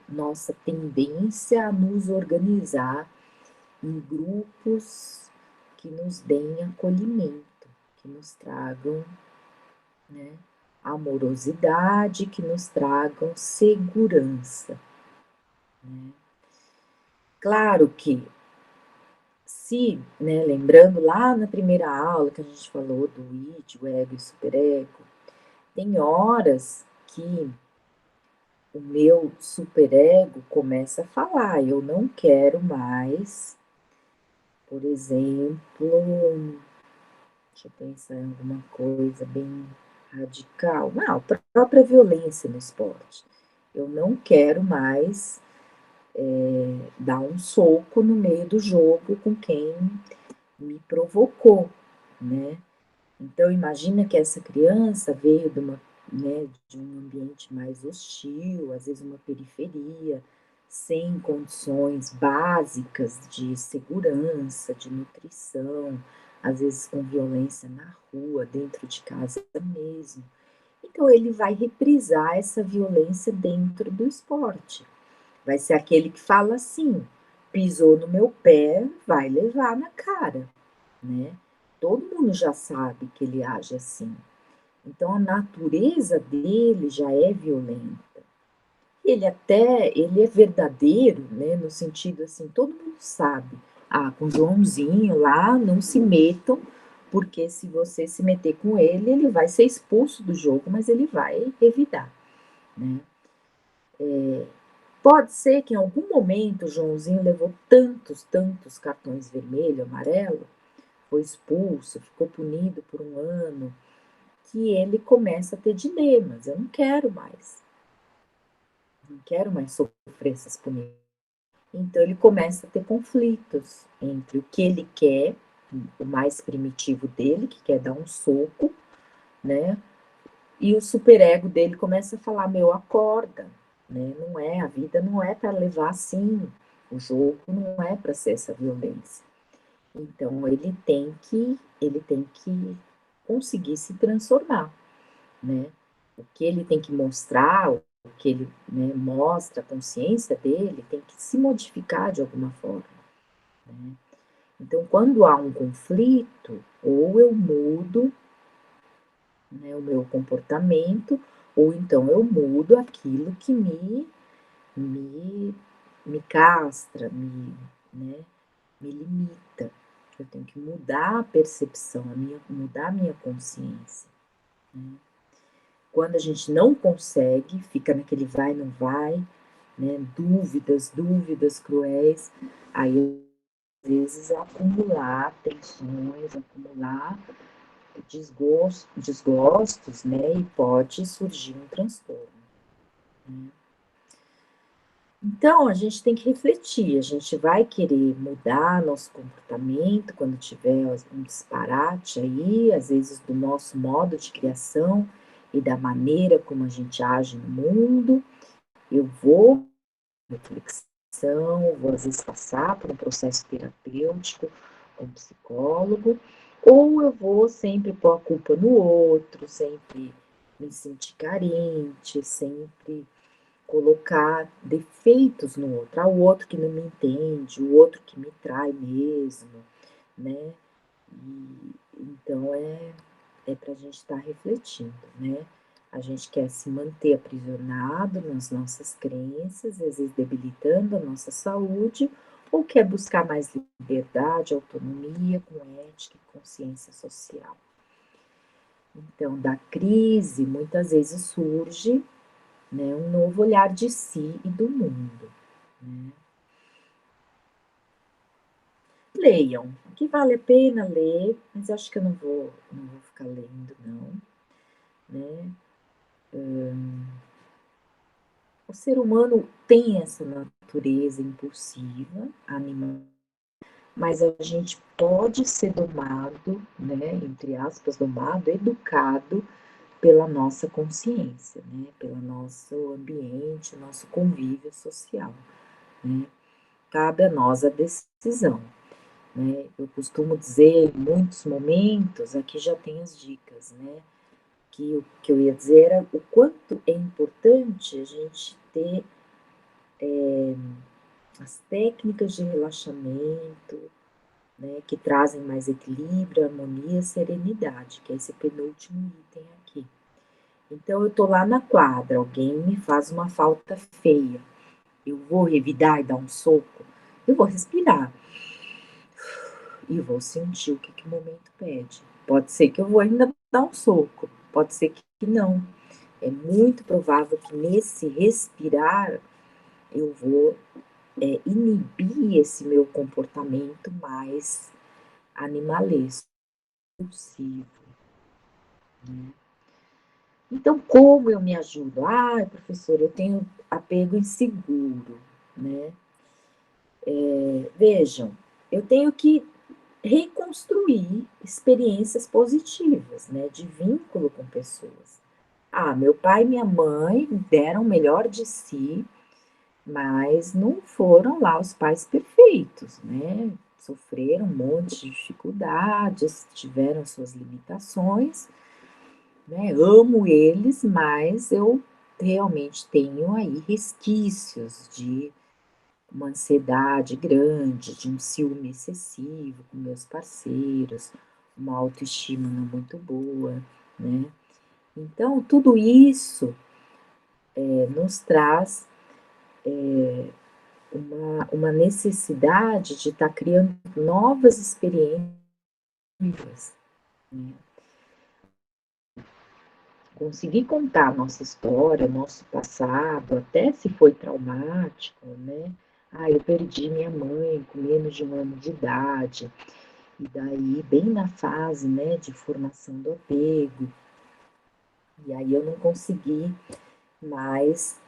nossa tendência a nos organizar em grupos que nos deem acolhimento, que nos tragam, né, amorosidade, que nos tragam segurança. Né? Claro que, se, né, lembrando lá na primeira aula que a gente falou do id, o ego e o superego, tem horas que o meu superego começa a falar: "Eu não quero mais", por exemplo, deixa eu pensar em alguma coisa bem radical. Não, a própria violência no esporte. Eu não quero mais, dar um soco no meio do jogo com quem me provocou, né. Então imagina que essa criança veio de uma, né, de um ambiente mais hostil, às vezes uma periferia, sem condições básicas de segurança, de nutrição, às vezes com violência na rua, dentro de casa mesmo. Então ele vai reprisar essa violência dentro do esporte. Vai ser aquele que fala assim: "Pisou no meu pé, vai levar na cara", né. Todo mundo já sabe que ele age assim. Então a natureza dele já é violenta. Ele é verdadeiro, né, no sentido assim, todo mundo sabe: "Ah, com Joãozinho lá não se metam, porque se você se meter com ele, ele vai ser expulso do jogo, mas ele vai revidar", né. Pode ser que em algum momento o Joãozinho levou tantos, tantos cartões vermelho, amarelo, foi expulso, ficou punido por 1 ano, que ele começa a ter dilemas: "Eu não quero mais, não quero mais sofrer essas punições". Então ele começa a ter conflitos entre o que ele quer, o mais primitivo dele, que quer dar um soco, né, e o superego dele começa a falar: "Meu, acorda, né, não é, a vida não é para levar assim, o jogo não é para ser essa violência". Então ele tem que conseguir se transformar, né. O que ele tem que mostrar, o que ele, né, mostra, a consciência dele tem que se modificar de alguma forma, né. Então quando há um conflito, ou eu mudo, né, o meu comportamento, ou então eu mudo aquilo que me me castra, né, me limita. Eu tenho que mudar a percepção, mudar a minha consciência, né. Quando a gente não consegue, fica naquele vai, não vai, né, dúvidas, dúvidas cruéis, aí às vezes acumular tensões, acumular desgostos, né, e pode surgir um transtorno, né. Então a gente tem que refletir, a gente vai querer mudar nosso comportamento quando tiver um disparate aí, às vezes do nosso modo de criação e da maneira como a gente age no mundo. Eu vou reflexão, vou às vezes passar por um processo terapêutico com um psicólogo, ou eu vou sempre pôr a culpa no outro, sempre me sentir carente, sempre colocar defeitos no outro, o outro que não me entende, o outro que me trai mesmo, né. E então é para a gente estar refletindo, né. A gente quer se manter aprisionado nas nossas crenças, às vezes debilitando a nossa saúde, ou quer buscar mais liberdade, autonomia, com ética e consciência social. Então, da crise, muitas vezes surge, né, um novo olhar de si e do mundo, né. Leiam, o que vale a pena ler, mas acho que eu não vou ficar lendo não, né. O ser humano tem essa natureza impulsiva, animal, mas a gente pode ser domado, né, entre aspas, domado, educado pela nossa consciência, né, pelo nosso ambiente, nosso convívio social, né. Cabe a nós a decisão, né. Eu costumo dizer em muitos momentos, aqui já tem as dicas, né, que o que eu ia dizer era o quanto é importante a gente ter as técnicas de relaxamento, né, que trazem mais equilíbrio, harmonia, serenidade, que é esse penúltimo item aqui. Então eu tô lá na quadra, alguém me faz uma falta feia, eu vou revidar e dar um soco? Eu vou respirar e vou sentir o que que o momento pede. Pode ser que eu vou ainda dar um soco, pode ser que não, é muito provável que nesse respirar eu vou inibir esse meu comportamento mais animalesco, impulsivo, né. Então, como eu me ajudo? Ah, professor, eu tenho apego inseguro, né? Vejam, eu tenho que reconstruir experiências positivas, né, de vínculo com pessoas. Ah, meu pai e minha mãe deram o melhor de si, mas não foram lá os pais perfeitos, né? Sofreram um monte de dificuldades, tiveram suas limitações, né? Amo eles, mas eu realmente tenho aí resquícios de uma ansiedade grande, de um ciúme excessivo com meus parceiros, uma autoestima não muito boa, né? Então, tudo isso nos traz uma necessidade de estar criando novas experiências, né? Conseguir contar a nossa história, nosso passado, até se foi traumático, né? Ah, eu perdi minha mãe com menos de 1 ano de idade, e daí bem na fase, né, de formação do apego, e aí eu não consegui mais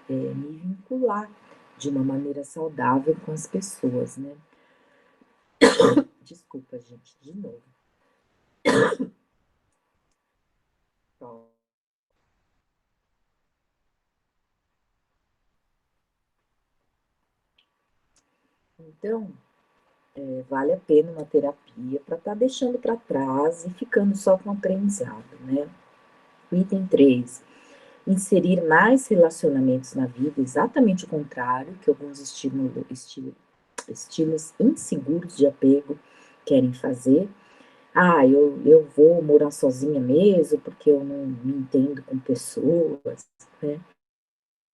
me vincular de uma maneira saudável com as pessoas, né? Desculpa, gente, de novo. Então, vale a pena uma terapia para estar deixando para trás e ficando só com aprendizado, né? Item 3, inserir mais relacionamentos na vida, exatamente o contrário que alguns estilos inseguros de apego querem fazer. Ah, eu vou morar sozinha mesmo, porque eu não me entendo com pessoas, né?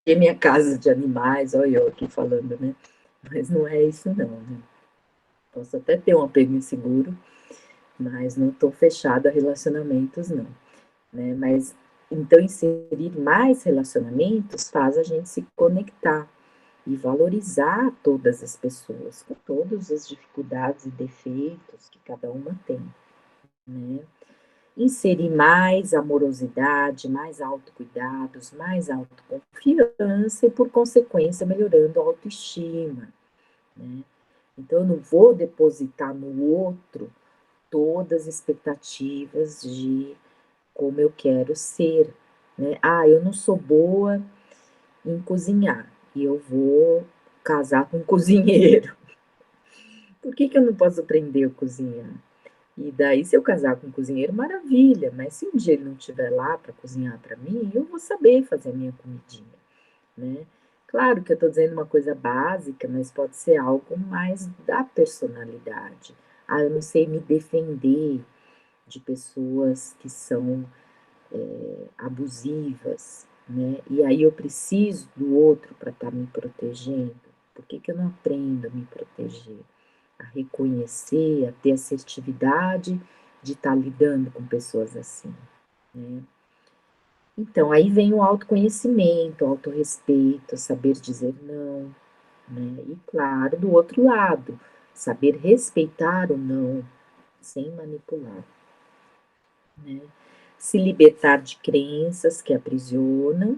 E minha casa de animais, olha eu aqui falando, né? Mas não é isso não, né? Posso até ter um apego inseguro, mas não estou fechada a relacionamentos não, né? Mas então inserir mais relacionamentos faz a gente se conectar e valorizar todas as pessoas, com todas as dificuldades e defeitos que cada uma tem, né? Inserir mais amorosidade, mais autocuidados, mais autoconfiança e, por consequência, melhorando a autoestima, né? Então, eu não vou depositar no outro todas as expectativas de como eu quero ser, né? Ah, eu não sou boa em cozinhar e eu vou casar com um cozinheiro. Por que eu não posso aprender a cozinhar? E daí, se eu casar com um cozinheiro, maravilha, mas se um dia ele não estiver lá para cozinhar para mim, eu vou saber fazer a minha comidinha, né? Claro que eu estou dizendo uma coisa básica, mas pode ser algo mais da personalidade. Ah, eu não sei me defender de pessoas que são abusivas, né? E aí eu preciso do outro para estar me protegendo. Por que eu não aprendo a me proteger? A reconhecer, a ter assertividade de estar lidando com pessoas assim, né? Então, aí vem o autoconhecimento, o autorrespeito, saber dizer não, né? E claro, do outro lado, saber respeitar o não, sem manipular, né? Se libertar de crenças que aprisionam,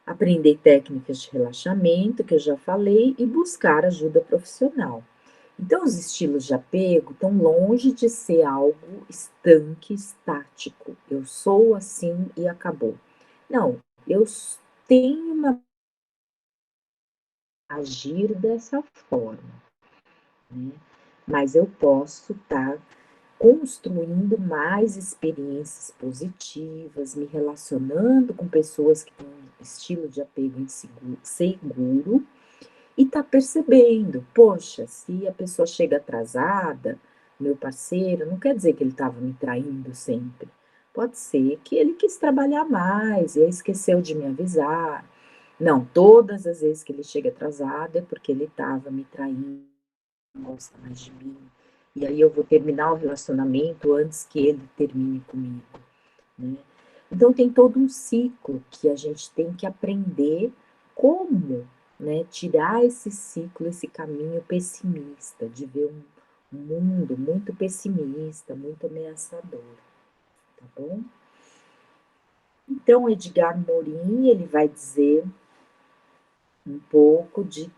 aprender técnicas de relaxamento, que eu já falei, e buscar ajuda profissional. Então, os estilos de apego estão longe de ser algo estanque, estático. Eu sou assim e acabou. Não, tenho uma agir dessa forma, né? Mas eu posso estar construindo mais experiências positivas, me relacionando com pessoas que têm um estilo de apego inseguro, seguro, e tá percebendo, poxa, se a pessoa chega atrasada, meu parceiro, não quer dizer que ele estava me traindo sempre. Pode ser que ele quis trabalhar mais e aí esqueceu de me avisar. Não, todas as vezes que ele chega atrasado é porque ele estava me traindo, não gosta mais de mim. E aí eu vou terminar o relacionamento antes que ele termine comigo, né? Então, tem todo um ciclo que a gente tem que aprender como, né, tirar esse ciclo, esse caminho pessimista, de ver um mundo muito pessimista, muito ameaçador, tá bom? Então, Edgar Morin, ele vai dizer um pouco de,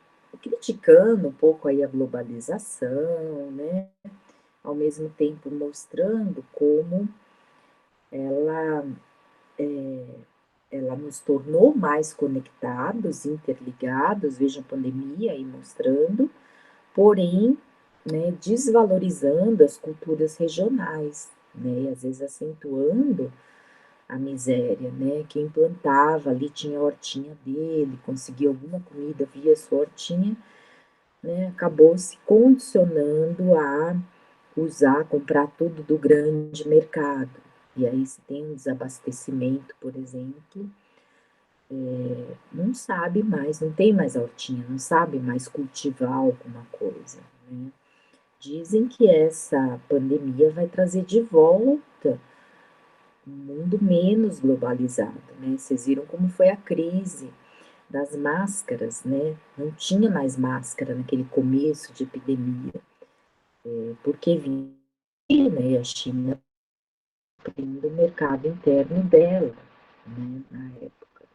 criticando um pouco aí a globalização, né? Ao mesmo tempo mostrando como ela, ela nos tornou mais conectados, interligados, veja a pandemia aí mostrando, porém, né, desvalorizando as culturas regionais, né, e às vezes acentuando a miséria, né? Quem plantava ali tinha a hortinha dele, conseguia alguma comida via sua hortinha, né? Acabou se condicionando a usar, comprar tudo do grande mercado. E aí se tem um desabastecimento, por exemplo, não sabe mais, não tem mais hortinha, não sabe mais cultivar alguma coisa, né? Dizem que essa pandemia vai trazer de volta um mundo menos globalizado, né? Vocês viram como foi a crise das máscaras, né? Não tinha mais máscara naquele começo de epidemia, porque vinha, né, a China abrindo o mercado interno dela, né, na época.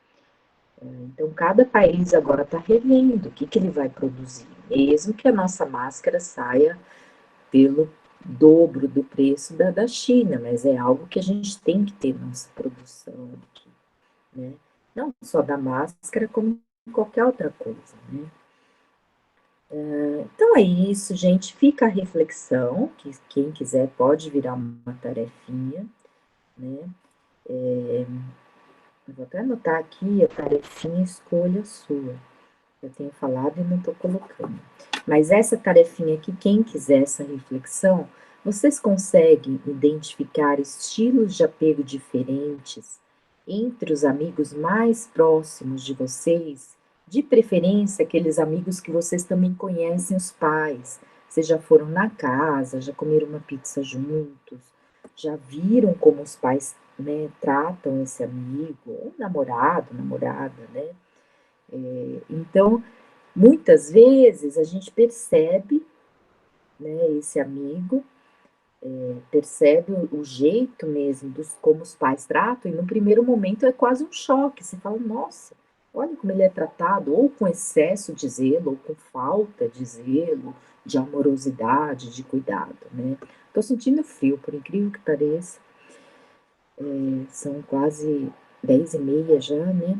Então, cada país agora está revendo o que ele vai produzir, mesmo que a nossa máscara saia pelo dobro do preço da China, mas é algo que a gente tem que ter nossa produção aqui, né? Não só da máscara, como qualquer outra coisa, né? Então é isso, gente. Fica a reflexão, que quem quiser pode virar uma tarefinha, né? Eu vou até anotar aqui a tarefinha escolha sua. Eu tenho falado e não estou colocando. Mas essa tarefinha aqui, quem quiser essa reflexão, vocês conseguem identificar estilos de apego diferentes entre os amigos mais próximos de vocês? De preferência, aqueles amigos que vocês também conhecem os pais. Vocês já foram na casa, já comeram uma pizza juntos, já viram como os pais, né, tratam esse amigo, ou namorado, namorada, né? Então, muitas vezes a gente percebe, né, esse amigo, percebe o jeito mesmo dos como os pais tratam, e no primeiro momento é quase um choque. Você fala, nossa, olha como ele é tratado, ou com excesso de zelo, ou com falta de zelo, de amorosidade, de cuidado, né? Tô sentindo frio, por incrível que pareça. São quase 10h30 já, né?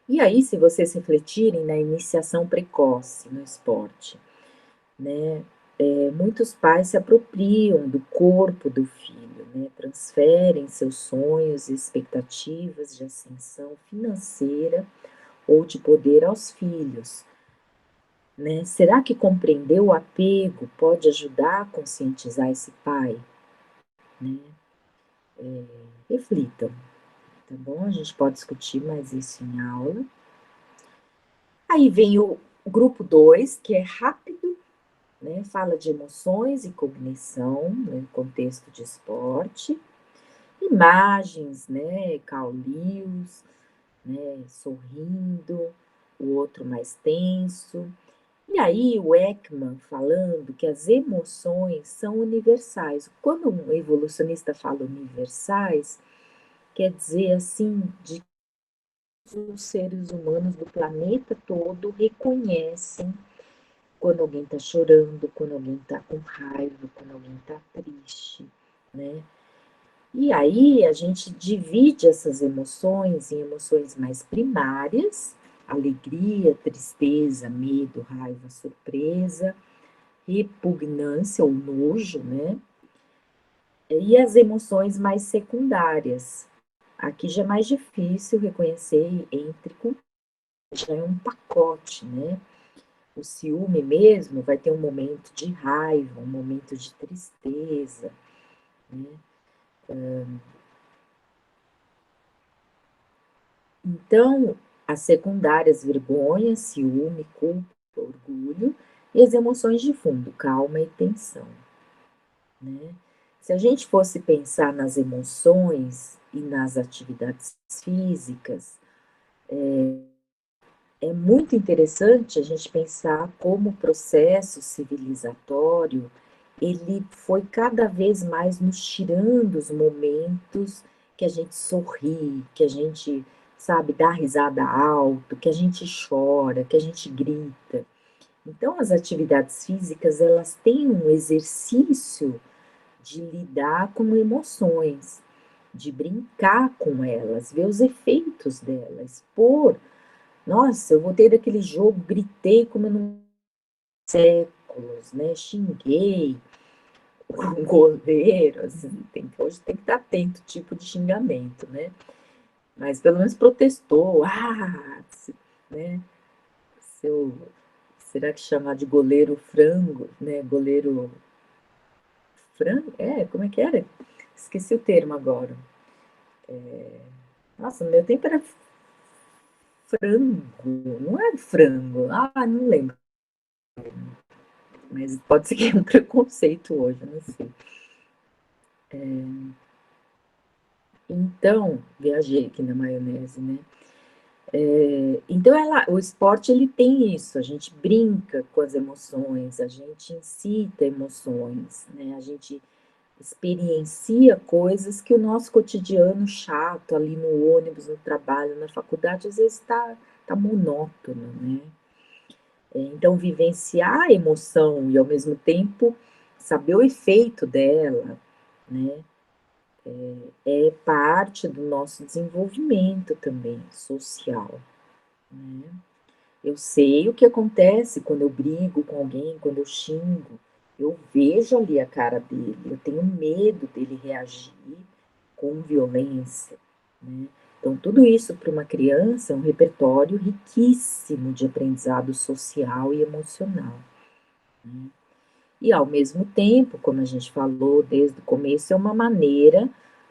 E aí, se vocês refletirem na iniciação precoce no esporte, né? Muitos pais se apropriam do corpo do filho, né? Transferem seus sonhos e expectativas de ascensão financeira ou de poder aos filhos, né? Será que compreender o apego pode ajudar a conscientizar esse pai, né? Reflitam, tá bom? A gente pode discutir mais isso em aula. Aí vem o grupo 2, que é rápido, né? Fala de emoções e cognição no contexto de esporte, imagens, né? Carl Lewis, né? Sorrindo, o outro mais tenso. E aí o Ekman falando que as emoções são universais. Quando um evolucionista fala universais, quer dizer assim, de que os seres humanos do planeta todo reconhecem quando alguém está chorando, quando alguém está com raiva, quando alguém está triste, né? E aí a gente divide essas emoções em emoções mais primárias, alegria, tristeza, medo, raiva, surpresa, repugnância ou nojo, né? E as emoções mais secundárias. Aqui já é mais difícil reconhecer entre já é um pacote, né? O ciúme mesmo vai ter um momento de raiva, um momento de tristeza, né? Então, as secundárias, vergonha, ciúme, culpa, orgulho, e as emoções de fundo, calma e tensão, né? Se a gente fosse pensar nas emoções e nas atividades físicas, é muito interessante a gente pensar como o processo civilizatório, ele foi cada vez mais nos tirando os momentos que a gente sorri, que a gente, sabe, dá risada alto, que a gente chora, que a gente grita. Então, as atividades físicas, elas têm um exercício de lidar com emoções, de brincar com elas, ver os efeitos delas, expor. Nossa, eu voltei daquele jogo, gritei como eu não séculos, né? Xinguei o goleiro, assim, hoje tem que estar atento tipo de xingamento, né? Mas pelo menos protestou, né? Seu, será que chamar de goleiro frango, né? Goleiro frango? Como é que era? Esqueci o termo agora. Nossa, no meu tempo era frango, não é frango. Não lembro. Mas pode ser que é um preconceito hoje, não sei. Então, viajei aqui na maionese, né? Então, o esporte ele tem isso, a gente brinca com as emoções, a gente incita emoções, né? A gente experiencia coisas que o nosso cotidiano chato, ali no ônibus, no trabalho, na faculdade, às vezes tá monótono, né? Então, vivenciar a emoção e, ao mesmo tempo, saber o efeito dela, né? É parte do nosso desenvolvimento também social, né? Eu sei o que acontece quando eu brigo com alguém, quando eu xingo. Eu vejo ali a cara dele, eu tenho medo dele reagir com violência, né? Então, tudo isso para uma criança é um repertório riquíssimo de aprendizado social e emocional, né? E, ao mesmo tempo, como a gente falou desde o começo, é uma maneira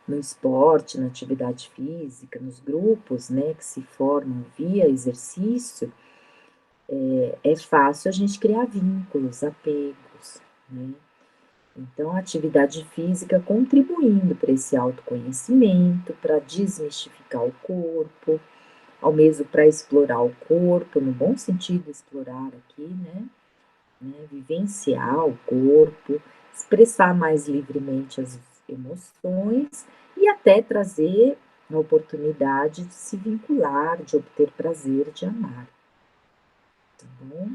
no esporte, na atividade física, nos grupos, né, que se formam via exercício, é fácil a gente criar vínculos, apegos, né? Então, a atividade física contribuindo para esse autoconhecimento, para desmistificar o corpo, ao mesmo para explorar o corpo, no bom sentido explorar aqui, né? Vivenciar o corpo, expressar mais livremente as emoções e até trazer a oportunidade de se vincular, de obter prazer, de amar, tá bom?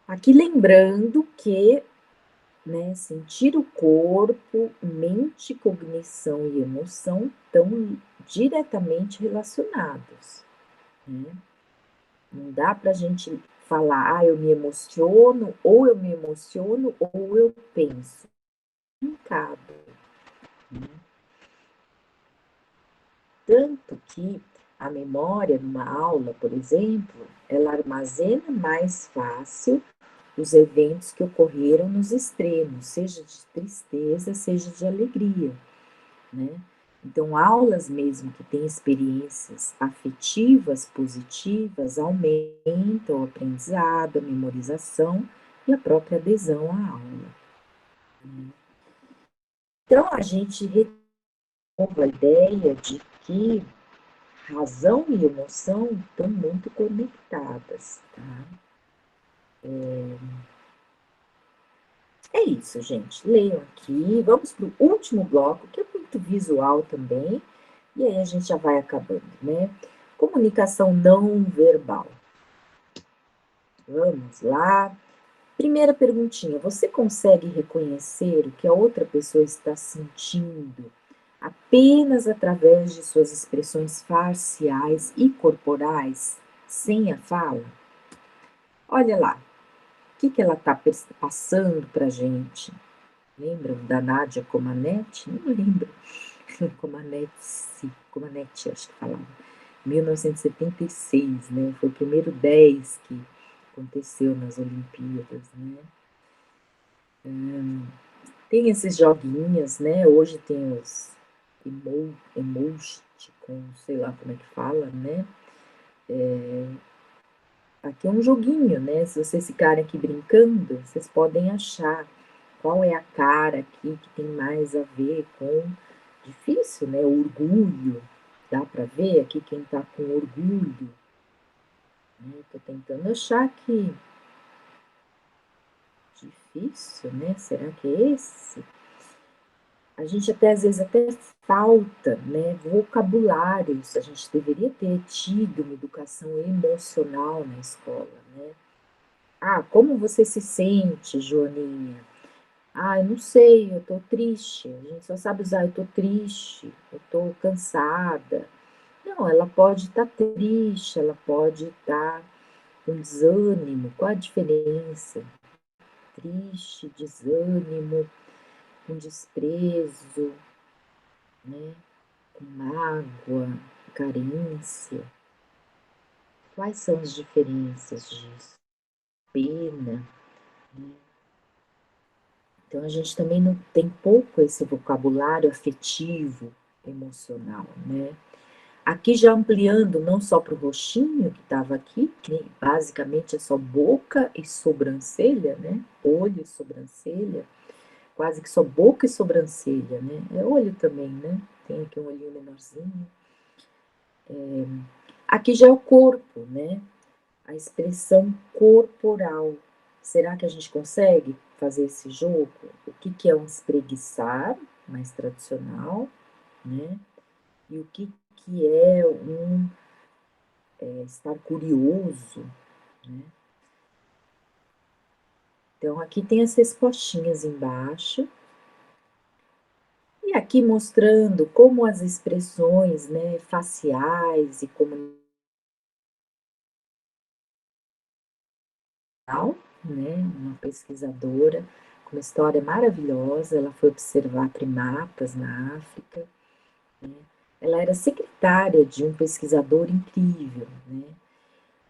Aqui lembrando que, né, sentir o corpo, mente, cognição e emoção estão diretamente relacionados, né? Não dá para a gente falar, eu me emociono, ou eu penso. Não cabe, né? Tanto que a memória numa aula, por exemplo, ela armazena mais fácil os eventos que ocorreram nos extremos, seja de tristeza, seja de alegria, né? Então, aulas mesmo que têm experiências afetivas positivas aumentam o aprendizado, a memorização e a própria adesão à aula. Então, a gente retoma a ideia de que razão e emoção estão muito conectadas, tá? É isso, gente. Leiam aqui. Vamos para o último bloco, que é muito visual também. E aí a gente já vai acabando, né? Comunicação não verbal. Vamos lá. Primeira perguntinha: você consegue reconhecer o que a outra pessoa está sentindo apenas através de suas expressões faciais e corporais, sem a fala? Olha lá, o que ela está passando para a gente? Lembram da Nádia Comaneci? Não lembro. Comaneci, acho que falava. 1976, né? Foi o primeiro 10 que aconteceu nas Olimpíadas, né? Tem esses joguinhos, né? Hoje tem os emoticons, sei lá como é que fala, né? Aqui é um joguinho, né? Se vocês ficarem aqui brincando, vocês podem achar qual é a cara aqui que tem mais a ver com... Difícil, né? Orgulho. Dá para ver aqui quem está com orgulho. Estou tentando achar aqui. Difícil, né? Será que é esse? A gente até, às vezes, até falta, né? Vocabulários. A gente deveria ter tido uma educação emocional na escola, né? Ah, como você se sente, Joaninha? Ah, eu não sei, eu tô triste. A gente só sabe usar eu tô triste, eu tô cansada. Não, ela pode estar triste, ela pode estar com desânimo. Qual a diferença? Triste, desânimo, com desprezo, né? Com mágoa, carência. Quais são as diferenças disso? Pena, né? Então a gente também não tem pouco esse vocabulário afetivo, emocional, né? Aqui já ampliando não só para o roxinho que estava aqui, que basicamente é só boca e sobrancelha, né? Olho e sobrancelha, quase que só boca e sobrancelha, né? É olho também, né? Tem aqui um olhinho menorzinho. Aqui já é o corpo, né? A expressão corporal. Será que a gente consegue fazer esse jogo? O que, que é um espreguiçar, mais tradicional, né? E o que, que é um estar curioso, né? Então, aqui tem as respostinhas embaixo. E aqui mostrando como as expressões, né, faciais e comunicação, né, uma pesquisadora com uma história maravilhosa, ela foi observar primatas na África, né? Ela era secretária de um pesquisador incrível, né?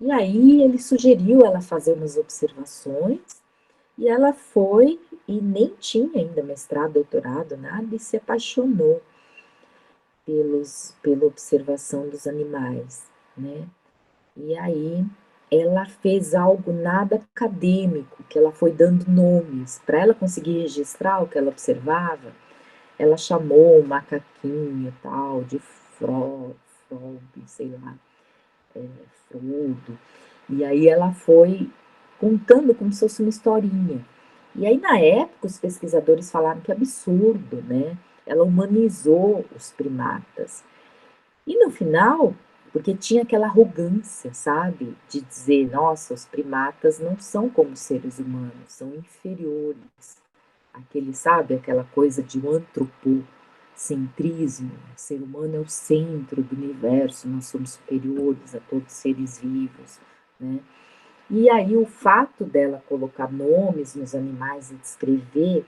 E aí ele sugeriu ela fazer umas observações e ela foi e nem tinha ainda mestrado, doutorado, nada, e se apaixonou pela observação dos animais, né? E aí ela fez algo nada acadêmico, que ela foi dando nomes. Para ela conseguir registrar o que ela observava, ela chamou o macaquinho tal de Frog, sei lá, Frodo. E aí ela foi contando como se fosse uma historinha. E aí, na época, os pesquisadores falaram que é absurdo, né? Ela humanizou os primatas. E no final, porque tinha aquela arrogância, sabe? De dizer, nossa, os primatas não são como seres humanos, são inferiores. Aquele, sabe, aquela coisa de um antropocentrismo, o ser humano é o centro do universo, nós somos superiores a todos os seres vivos, né? E aí o fato dela colocar nomes nos animais e descrever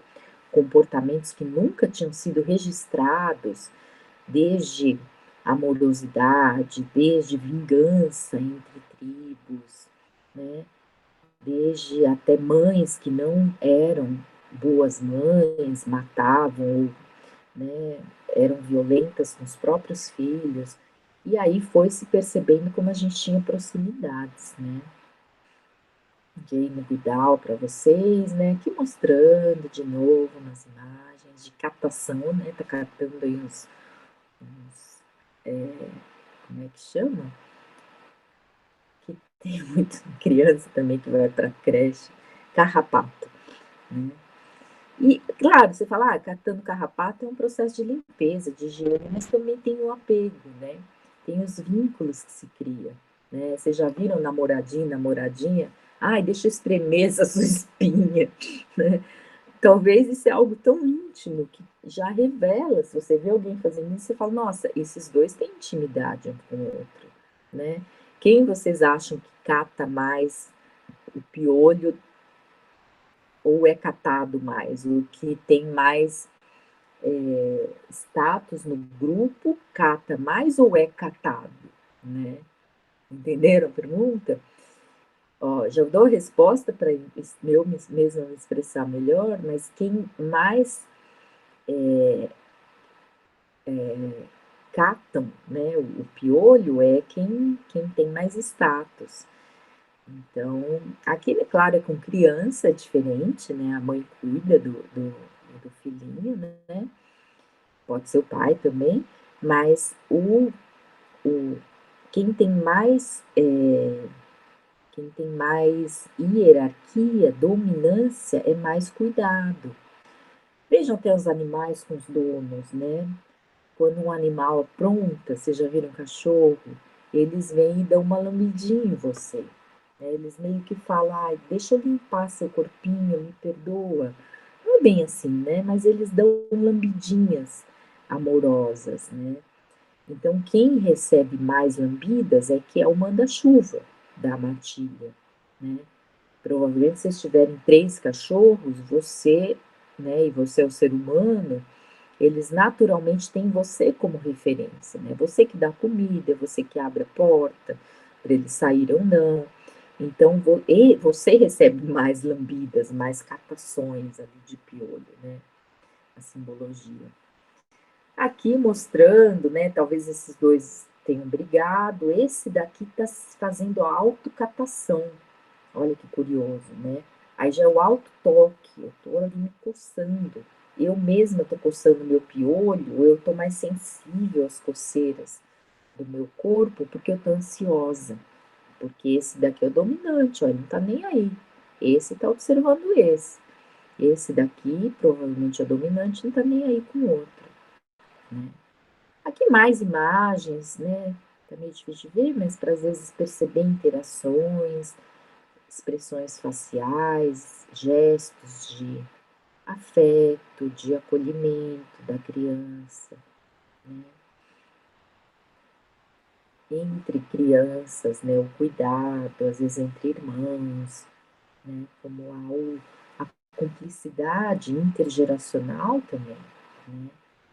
comportamentos que nunca tinham sido registrados, desde amorosidade, desde vingança entre tribos, né? Desde até mães que não eram boas mães, matavam, né? Eram violentas com os próprios filhos. E aí foi se percebendo como a gente tinha proximidades, né? Jane Vidal para vocês, né? Aqui mostrando de novo nas imagens de captação, né? Tá captando aí uns como é que chama? Que tem muito criança também que vai para creche, carrapato, né? E, claro, você fala, catando carrapato é um processo de limpeza, de higiene, mas também tem o apego, né? Tem os vínculos que se cria, né? Vocês já viram namoradinho, namoradinha? Ai, deixa eu espremer essa sua espinha, né? Talvez isso é algo tão íntimo que já revela, se você vê alguém fazendo isso, você fala, nossa, esses dois têm intimidade um com o outro, né? Quem vocês acham que cata mais o piolho ou é catado mais? O que tem mais status no grupo cata mais ou é catado, né? Entenderam a pergunta? Ó, já dou a resposta para eu mesma me expressar melhor, mas quem mais catam, né, o piolho é quem tem mais status. Então, aqui, é claro, é com criança, é diferente, né, a mãe cuida do filhinho, né, pode ser o pai também, mas o quem tem mais, quem tem mais hierarquia, dominância, é mais cuidado. Vejam até os animais com os donos, né? Quando um animal apronta, vocês já viram um cachorro, eles vêm e dão uma lambidinha em você. Né? Eles meio que falam, ai, deixa eu limpar seu corpinho, me perdoa. Não é bem assim, né? Mas eles dão lambidinhas amorosas, né? Então, quem recebe mais lambidas é que é o manda-chuva da matilha, né? Provavelmente, se tiverem 3 cachorros, você, né, e você é o ser humano, eles naturalmente têm você como referência, né? Você que dá comida, você que abre a porta para eles saírem ou não. Então, você recebe mais lambidas, mais catações ali de piolho, né? A simbologia. Aqui mostrando, né? Talvez esses dois tenham brigado. Esse daqui está fazendo a autocatação. Olha que curioso, né? Aí já é o autotoque, eu tô ali me coçando. Eu mesma tô coçando meu piolho, eu tô mais sensível às coceiras do meu corpo porque eu tô ansiosa. Porque esse daqui é o dominante, ó, ele não tá nem aí. Esse tá observando esse. Esse daqui, provavelmente é dominante, não tá nem aí com o outro, né? Aqui mais imagens, né? Tá meio difícil de ver, mas para às vezes perceber interações, expressões faciais, gestos de afeto, de acolhimento da criança, né? Entre crianças, né? O cuidado, às vezes entre irmãos, né? Como a cumplicidade intergeracional também, né?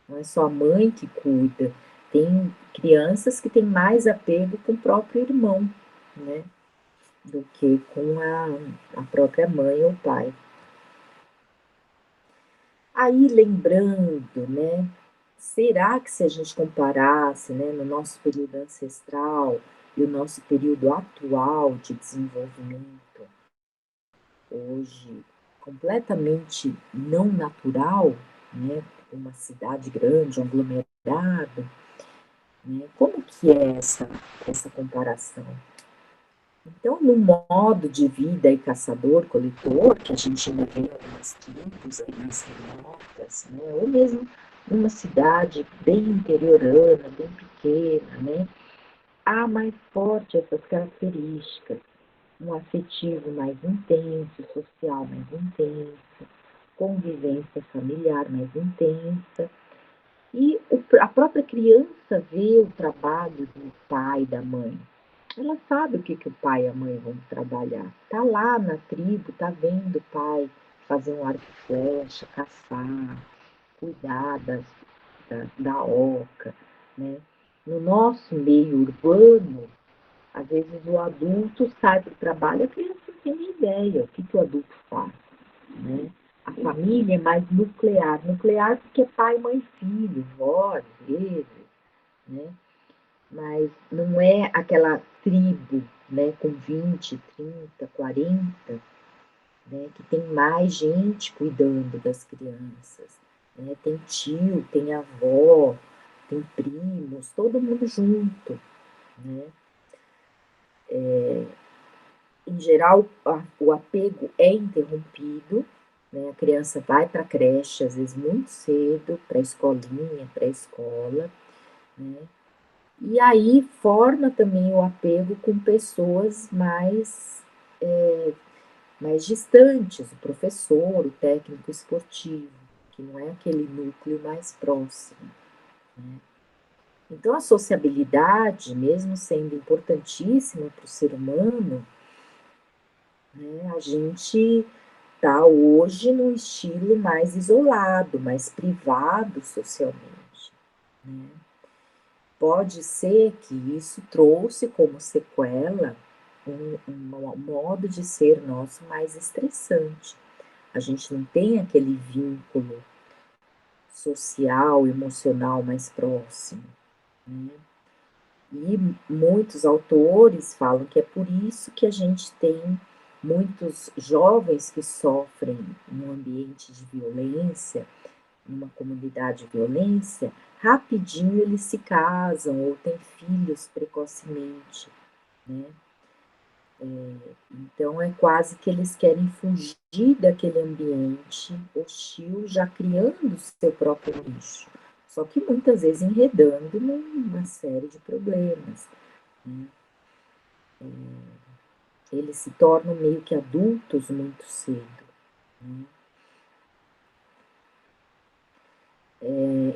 Não é só a mãe que cuida, tem crianças que têm mais apego com o próprio irmão, né? Do que com a própria mãe ou pai. Aí lembrando, né, será que se a gente comparasse, né, no nosso período ancestral e o nosso período atual de desenvolvimento, hoje completamente não natural, né, uma cidade grande, um aglomerado, né, como que é essa comparação? Então, no modo de vida e caçador-coletor, que a gente ainda vê em algumas tribos aí mais remotas, né? Ou mesmo numa cidade bem interiorana, bem pequena, né? Há mais forte essas características. Um afetivo mais intenso, social mais intenso, convivência familiar mais intensa. E a própria criança vê o trabalho do pai, da mãe, ela sabe o que, que o pai e a mãe vão trabalhar. Tá lá na tribo, tá vendo o pai fazer um arco e flecha, caçar, cuidar da oca, né? No nosso meio urbano, às vezes o adulto sai para o trabalho, a criança não tem nem ideia o que, que o adulto faz, né? A família é mais nuclear. Nuclear porque é pai, mãe, filho, vó, às vezes, né? Mas não é aquela tribo, né, com 20, 30, 40, né, que tem mais gente cuidando das crianças, né? Tem tio, tem avó, tem primos, todo mundo junto, né? Em geral, o apego é interrompido, né? A criança vai para a creche, às vezes muito cedo, para a escolinha, pré-escola, né? E aí forma também o apego com pessoas mais distantes, o professor, o técnico esportivo, que não é aquele núcleo mais próximo, né? Então a sociabilidade, mesmo sendo importantíssima para o ser humano, né, a gente está hoje num estilo mais isolado, mais privado socialmente, né? Pode ser que isso trouxe como sequela um modo de ser nosso mais estressante. A gente não tem aquele vínculo social, emocional mais próximo, né? E muitos autores falam que é por isso que a gente tem muitos jovens que sofrem num ambiente de violência, numa comunidade de violência, rapidinho eles se casam ou têm filhos precocemente, né? Então é quase que eles querem fugir daquele ambiente hostil, já criando seu próprio nicho. Só que muitas vezes enredando numa série de problemas, né? Eles se tornam meio que adultos muito cedo, né?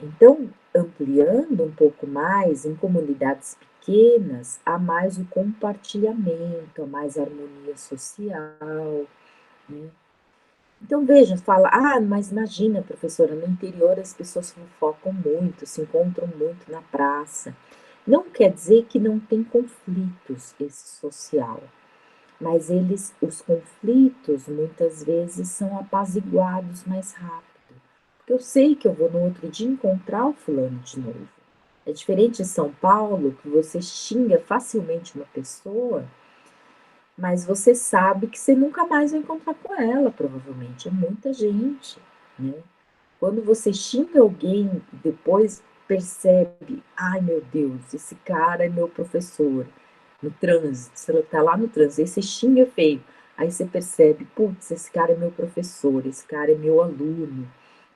Então, ampliando um pouco mais, em comunidades pequenas, há mais o compartilhamento, há mais harmonia social, né? Então, veja, fala, mas imagina, professora, no interior as pessoas fofocam muito, se encontram muito na praça. Não quer dizer que não tem conflitos esse social, mas os conflitos muitas vezes são apaziguados mais rápido. Porque eu sei que eu vou no outro dia encontrar o fulano de novo. É diferente em São Paulo, que você xinga facilmente uma pessoa, mas você sabe que você nunca mais vai encontrar com ela, provavelmente. É muita gente, né? Quando você xinga alguém, depois percebe, ai meu Deus, esse cara é meu professor. No trânsito, você está lá no trânsito, aí você xinga feio. Aí você percebe, putz, esse cara é meu professor, esse cara é meu aluno.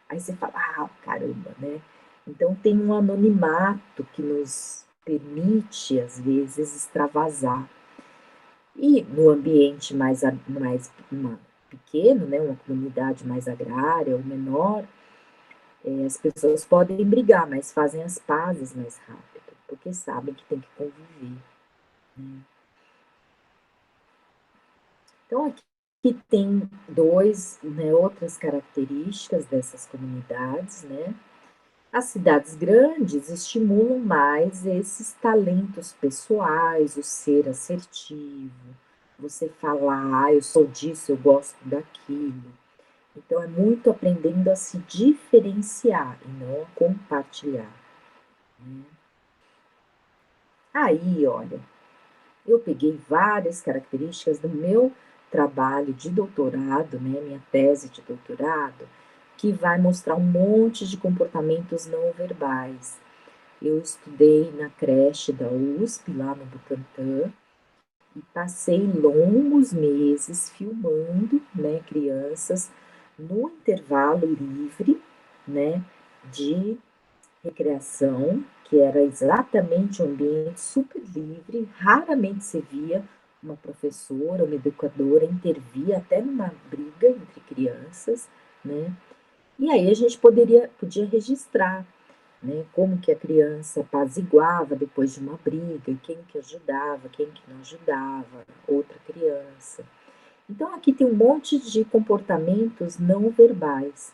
Aí você fala, caramba, né? Então tem um anonimato que nos permite, às vezes, extravasar. E no ambiente pequeno, né, uma comunidade mais agrária ou menor, as pessoas podem brigar, mas fazem as pazes mais rápido, porque sabem que tem que conviver. Né? Então aqui tem outras características dessas comunidades, né? As cidades grandes estimulam mais esses talentos pessoais, o ser assertivo, você falar, eu sou disso, eu gosto daquilo. Então é muito aprendendo a se diferenciar e não a compartilhar. Né? Aí, olha, eu peguei várias características do meu trabalho de doutorado, né, minha tese de doutorado, que vai mostrar um monte de comportamentos não verbais. Eu estudei na creche da USP, lá no Butantã, e passei longos meses filmando, né, crianças no intervalo livre, né, de recreação, que era exatamente um ambiente super livre, raramente se via uma professora, uma educadora intervir até numa briga entre crianças, né? E aí a gente podia registrar, né, como que a criança apaziguava depois de uma briga, quem que ajudava, quem que não ajudava, outra criança. Então aqui tem um monte de comportamentos não verbais,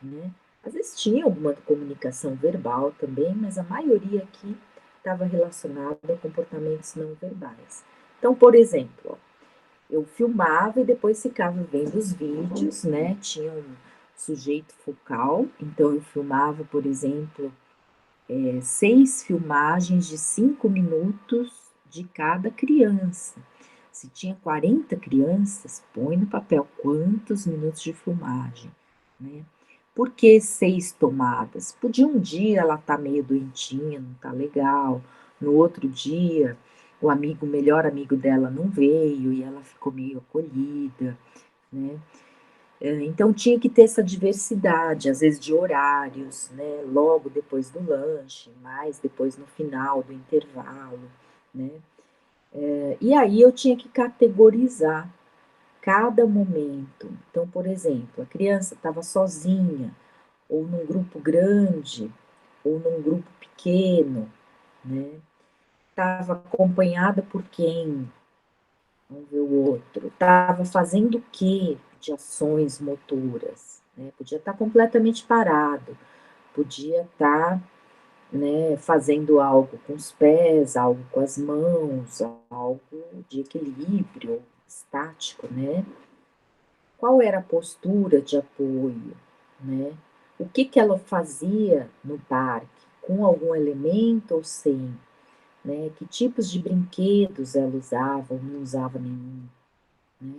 né? Às vezes tinha alguma comunicação verbal também, mas a maioria aqui estava relacionada a comportamentos não verbais. Então, por exemplo, ó, eu filmava e depois ficava vendo os vídeos, né? Tinha um sujeito focal, então eu filmava, por exemplo, 6 filmagens de 5 minutos de cada criança. Se tinha 40 crianças, põe no papel quantos minutos de filmagem, né? Por que 6 tomadas? Podia um dia ela tá meio doentinha, não tá legal. No outro dia, o melhor amigo dela não veio e ela ficou meio acolhida, né? Então tinha que ter essa diversidade, às vezes de horários, né? Logo depois do lanche, mais depois no final do intervalo, né? E aí eu tinha que categorizar cada momento. Então, por exemplo, a criança estava sozinha, ou num grupo grande, ou num grupo pequeno, né? Estava acompanhada por quem? Vamos ver o outro. Estava fazendo o que de ações motoras? Né? Podia estar completamente parado, podia estar, né, fazendo algo com os pés, algo com as mãos, algo de equilíbrio estático, né? Qual era a postura de apoio, né? O que ela fazia no parque, com algum elemento ou sem? né? Que tipos de brinquedos ela usava ou não usava nenhum, né?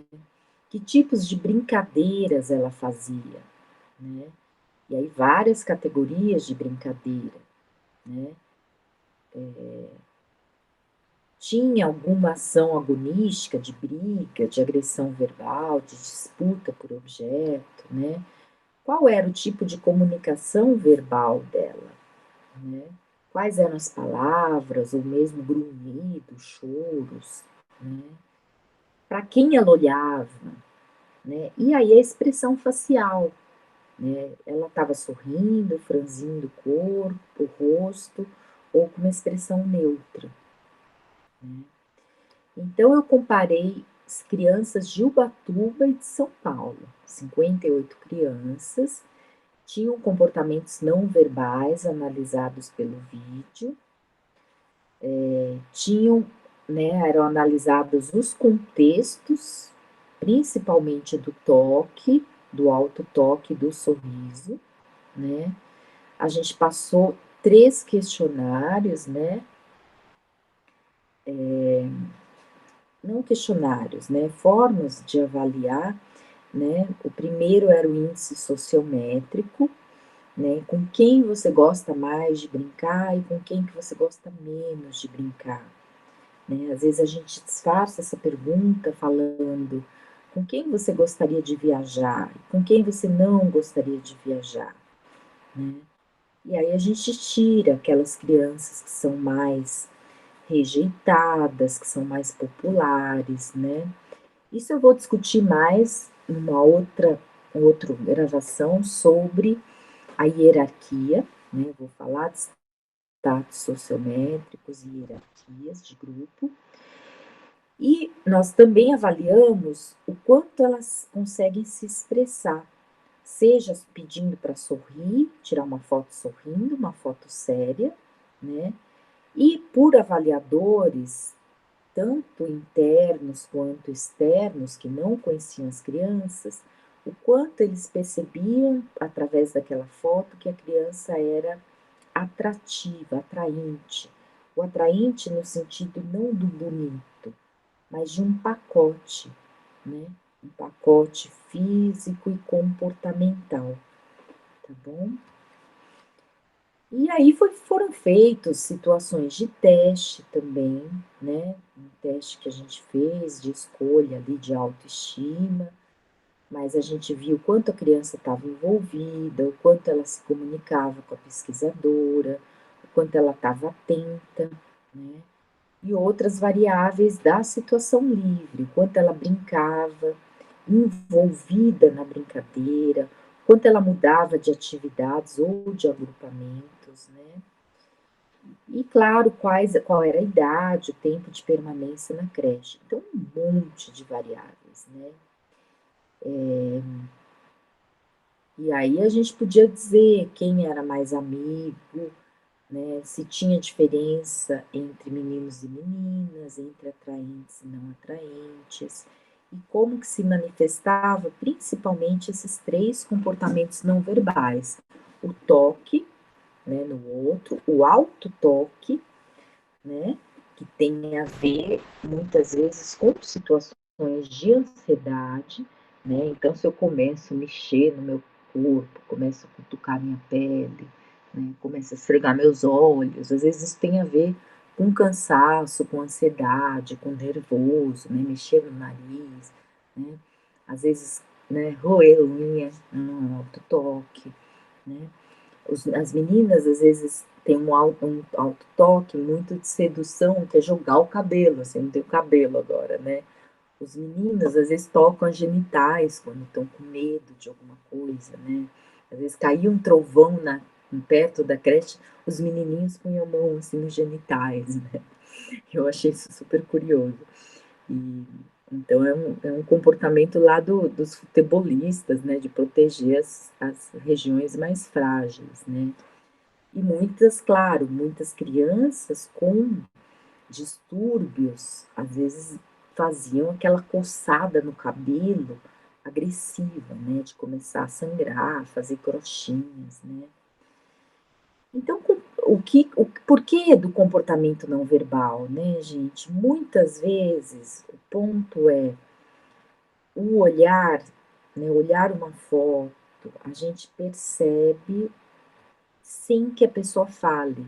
Que tipos de brincadeiras ela fazia, né? E aí várias categorias de brincadeira, né? Tinha alguma ação agonística de briga, de agressão verbal, de disputa por objeto, né? Qual era o tipo de comunicação verbal dela, né? Quais eram as palavras, ou mesmo grunhidos, choros, né? Para quem ela olhava, né? E aí a expressão facial, né? Ela estava sorrindo, franzindo o corpo, o rosto, ou com uma expressão neutra, né? Então eu comparei as crianças de Ubatuba e de São Paulo, 58 crianças, tinham comportamentos não verbais analisados pelo vídeo, tinham, né, eram analisados os contextos, principalmente do toque, do alto toque, do sorriso, né? A gente passou 3 questionários, né? Não questionários, né? Formas de avaliar, né? O primeiro era o índice sociométrico, né? Com quem você gosta mais de brincar e com quem que você gosta menos de brincar, né? Às vezes a gente disfarça essa pergunta falando com quem você gostaria de viajar, com quem você não gostaria de viajar, né? E aí a gente tira aquelas crianças que são mais rejeitadas, que são mais populares, né? Isso eu vou discutir mais numa outra gravação sobre a hierarquia, né? Vou falar de status sociométricos e hierarquias de grupo. E nós também avaliamos o quanto elas conseguem se expressar, seja pedindo para sorrir, tirar uma foto sorrindo, uma foto séria, né? E por avaliadores, tanto internos quanto externos, que não conheciam as crianças, o quanto eles percebiam, através daquela foto, que a criança era atrativa, atraente. O atraente no sentido não do bonito, mas de um pacote, né? Um pacote físico e comportamental, tá bom? E aí foram feitas situações de teste também, né? Um teste que a gente fez de escolha ali de autoestima, mas a gente viu o quanto a criança estava envolvida, o quanto ela se comunicava com a pesquisadora, o quanto ela estava atenta, né? E outras variáveis da situação livre, o quanto ela brincava, envolvida na brincadeira, o quanto ela mudava de atividades ou de agrupamentos, né? E claro, qual era a idade, o tempo de permanência na creche. Então, um monte de variáveis, né? E aí a gente podia dizer quem era mais amigo, né? Se tinha diferença entre meninos e meninas, entre atraentes e não atraentes, e como que se manifestava principalmente esses 3 comportamentos não verbais: o toque, né, no outro, o alto toque, né, que tem a ver muitas vezes com situações de ansiedade, né? Então, se eu começo a mexer no meu corpo, começo a cutucar minha pele, né, começo a esfregar meus olhos, às vezes isso tem a ver com cansaço, com ansiedade, com nervoso, né, mexer no nariz, né? Às vezes, né, roer unha, alto toque, né? As meninas às vezes têm um alto toque muito de sedução, que é jogar o cabelo, assim, não tenho cabelo agora, né? Os meninos às vezes tocam as genitais quando estão com medo de alguma coisa, né? Às vezes caía um trovão perto da creche, os menininhos punham a mão assim nos genitais, né? Eu achei isso super curioso. E, então é um comportamento lá dos futebolistas, né? De proteger as regiões mais frágeis, né? E muitas, claro, muitas crianças com distúrbios, às vezes faziam aquela coçada no cabelo agressiva, né, de começar a sangrar, fazer crochinhas, né. Então, o porquê do comportamento não verbal, né, gente? Muitas vezes o ponto é o olhar, né, olhar uma foto, a gente percebe sem que a pessoa fale,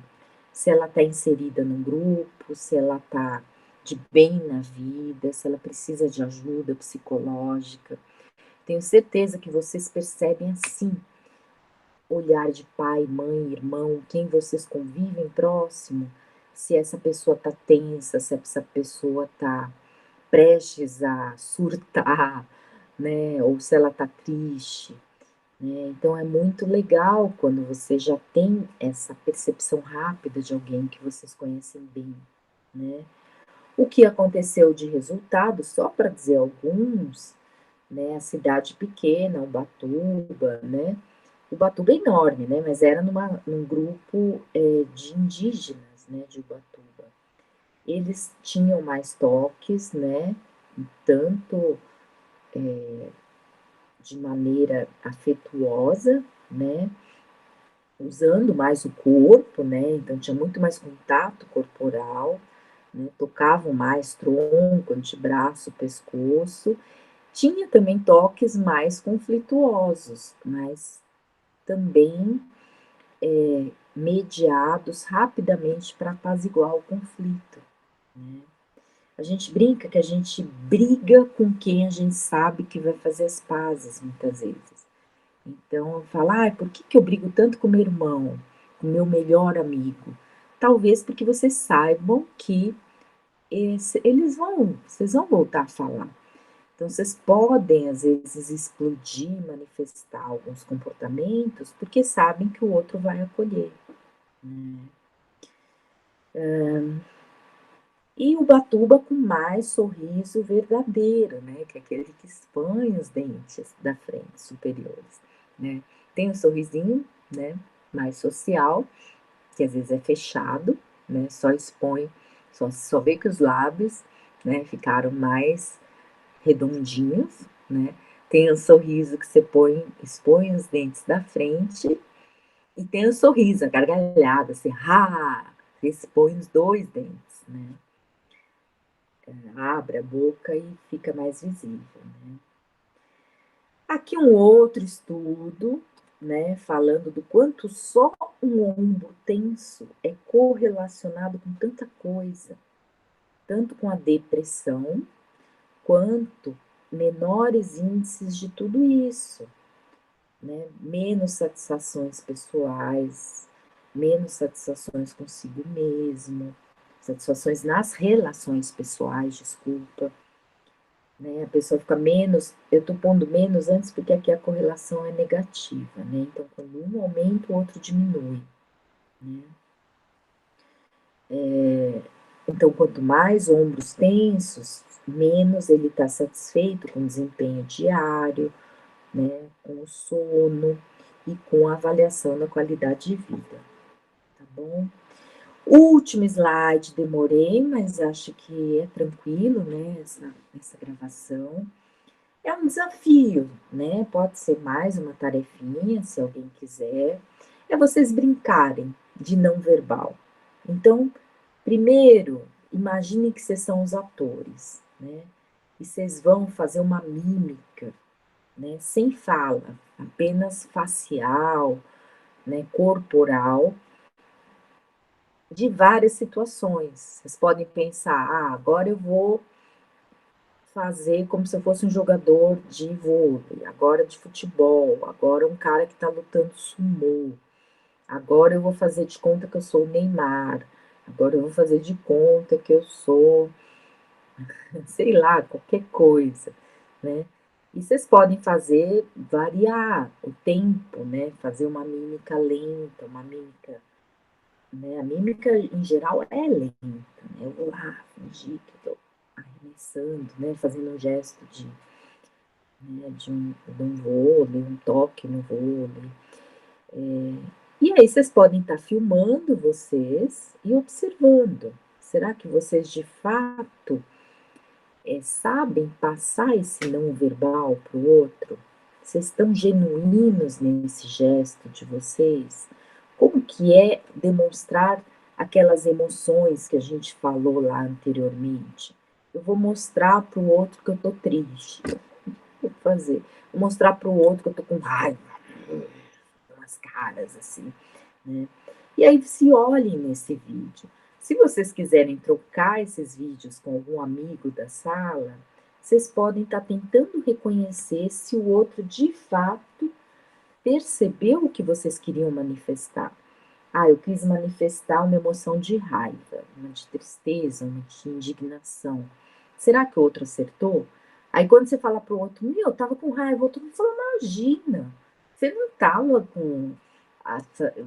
se ela está inserida num grupo, se ela está de bem na vida, se ela precisa de ajuda psicológica. Tenho certeza que vocês percebem assim, olhar de pai, mãe, irmão, quem vocês convivem próximo, se essa pessoa está tensa, se essa pessoa está prestes a surtar, né, ou se ela está triste, né. Então é muito legal quando você já tem essa percepção rápida de alguém que vocês conhecem bem, né. O que aconteceu de resultado, só para dizer alguns, né, a cidade pequena, Ubatuba, né, Ubatuba é enorme, né, mas era num grupo, de indígenas, né, de Ubatuba. Eles tinham mais toques, né, tanto de maneira afetuosa, né, usando mais o corpo, né, então tinha muito mais contato corporal, né, tocavam mais tronco, antebraço, pescoço. Tinha também toques mais conflituosos, mas também mediados rapidamente para apaziguar o conflito, né. A gente brinca que a gente briga com quem a gente sabe que vai fazer as pazes, muitas vezes. Então, falar: "Ai, por que que eu brigo tanto com meu irmão, com meu melhor amigo?". Talvez porque vocês saibam que vocês vão voltar a falar. Então vocês podem, às vezes, explodir, manifestar alguns comportamentos, porque sabem que o outro vai acolher, né. E Ubatuba com mais sorriso verdadeiro, né, que é aquele que expõe os dentes da frente superiores, né. Tem o sorrisinho, né, mais social, que às vezes é fechado, né, só expõe, só vê que os lábios, né, ficaram mais redondinhos, né. Tem o sorriso que você expõe os dentes da frente, e tem o sorriso, a gargalhada, assim, "ha", você expõe os 2 dentes, né. Abre a boca e fica mais visível, né. Aqui um outro estudo, né, falando do quanto só um ombro tenso é correlacionado com tanta coisa, tanto com a depressão, quanto menores índices de tudo isso, né, menos satisfações pessoais, menos satisfações consigo mesmo, satisfações nas relações pessoais, desculpa. Né, a pessoa fica menos, eu estou pondo menos antes porque aqui a correlação é negativa, né, então quando um aumenta o outro diminui, né. Então quanto mais ombros tensos, menos ele está satisfeito com o desempenho diário, né, com o sono e com a avaliação da qualidade de vida, tá bom. Último slide, demorei, mas acho que é tranquilo, né, essa gravação. É um desafio, né, pode ser mais uma tarefinha, se alguém quiser, é vocês brincarem de não verbal. Então, primeiro, imaginem que vocês são os atores, né, e vocês vão fazer uma mímica, né, sem fala, apenas facial, né, corporal, de várias situações. Vocês podem pensar: "Ah, agora eu vou fazer como se eu fosse um jogador de vôlei, agora de futebol, agora um cara que está lutando sumô, agora eu vou fazer de conta que eu sou o Neymar, agora eu vou fazer de conta que eu sou, sei lá, qualquer coisa, né. E vocês podem fazer variar o tempo, né, fazer uma mímica lenta, uma mímica, né, a mímica em geral é lenta, né, eu vou lá fingir que estou arremessando, né, fazendo um gesto né, de um vôlei, um toque no vôlei. E aí vocês podem estar filmando vocês e observando. Será que vocês de fato, sabem passar esse não verbal para o outro? Vocês estão genuínos nesse gesto de vocês? Como que é demonstrar aquelas emoções que a gente falou lá anteriormente? Eu vou mostrar para o outro que eu tô triste. Vou fazer. Vou mostrar para o outro que eu tô com raiva. Umas caras assim, né? E aí se olhem nesse vídeo. Se vocês quiserem trocar esses vídeos com algum amigo da sala, vocês podem estar tentando reconhecer se o outro de fato percebeu o que vocês queriam manifestar. Ah, eu quis manifestar uma emoção de raiva, uma de tristeza, uma de indignação. Será que o outro acertou? Aí quando você fala para o outro, meu, eu tava com raiva, o outro fala, imagina, você não tava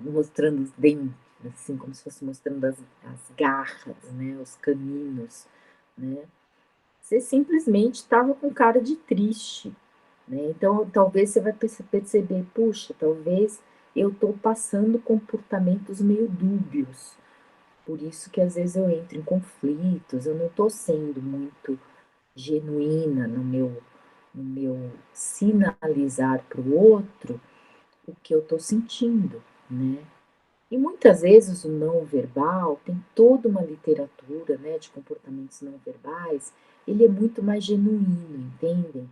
mostrando os dentes, assim, como se fosse mostrando as garras, né, os caninos, né? Você simplesmente estava com cara de triste, né? Então, talvez você vai perceber, puxa, talvez eu estou passando comportamentos meio dúbios. Por isso que às vezes eu entro em conflitos, eu não estou sendo muito genuína no meu sinalizar para o outro o que eu estou sentindo, né? E muitas vezes o não verbal tem toda uma literatura, né, de comportamentos não verbais, ele é muito mais genuíno, entendem?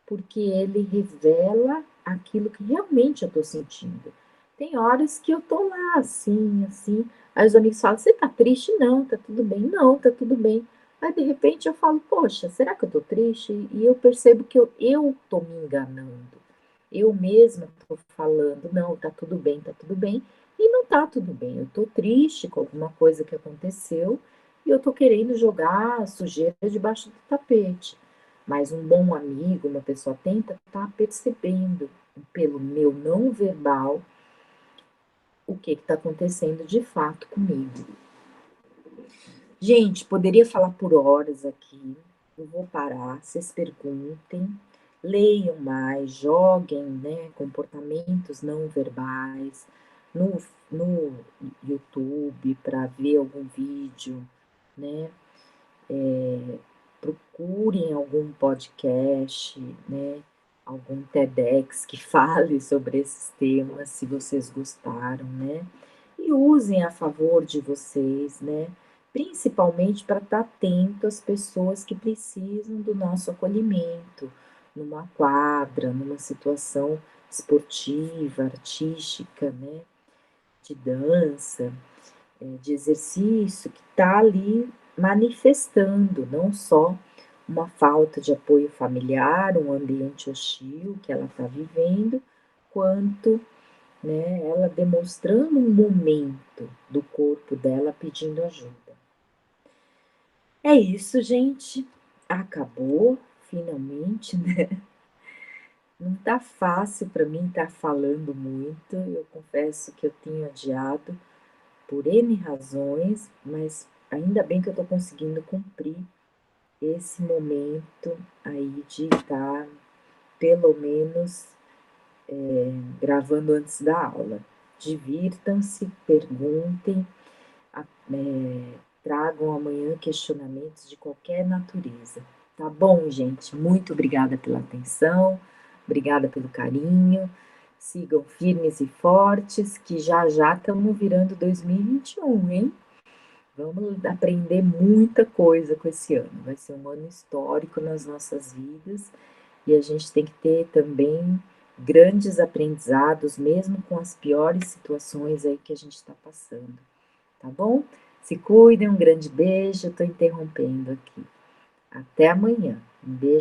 Porque ele revela aquilo que realmente eu estou sentindo. Tem horas que eu tô lá, assim, assim, aí os amigos falam, você tá triste? Não, tá tudo bem. Não, tá tudo bem. Aí de repente eu falo, poxa, será que eu tô triste? E eu percebo que eu tô me enganando. Eu mesma tô falando, não, tá tudo bem. E não tá tudo bem. Eu tô triste com alguma coisa que aconteceu e eu tô querendo jogar a sujeira debaixo do tapete. Mas um bom amigo, uma pessoa atenta, tá percebendo pelo meu não verbal o que está acontecendo de fato comigo. Gente, poderia falar por horas aqui. Eu vou parar, vocês perguntem, leiam mais, joguem, né, comportamentos não verbais no YouTube para ver algum vídeo, né? Procurem algum podcast, né? Algum TEDx que fale sobre esses temas, se vocês gostaram, né? E usem a favor de vocês, né? Principalmente para estar atento às pessoas que precisam do nosso acolhimento, numa quadra, numa situação esportiva, artística, né? De dança, de exercício, que está ali manifestando não só uma falta de apoio familiar, um ambiente hostil que ela está vivendo, quanto, né, ela demonstrando um momento do corpo dela pedindo ajuda. É isso, gente. Acabou, finalmente, né? Não tá fácil para mim estar falando muito. Eu confesso que eu tenho adiado por N razões, mas ainda bem que eu tô conseguindo cumprir esse momento aí de estar, pelo menos, gravando antes da aula. Divirtam-se, perguntem, tragam amanhã questionamentos de qualquer natureza. Tá bom, gente? Muito obrigada pela atenção, obrigada pelo carinho. Sigam firmes e fortes, que já já estamos virando 2021, hein? Vamos aprender muita coisa com esse ano. Vai ser um ano histórico nas nossas vidas e a gente tem que ter também grandes aprendizados, mesmo com as piores situações aí que a gente está passando, tá bom? Se cuidem, um grande beijo. Estou interrompendo aqui. Até amanhã. Um beijo.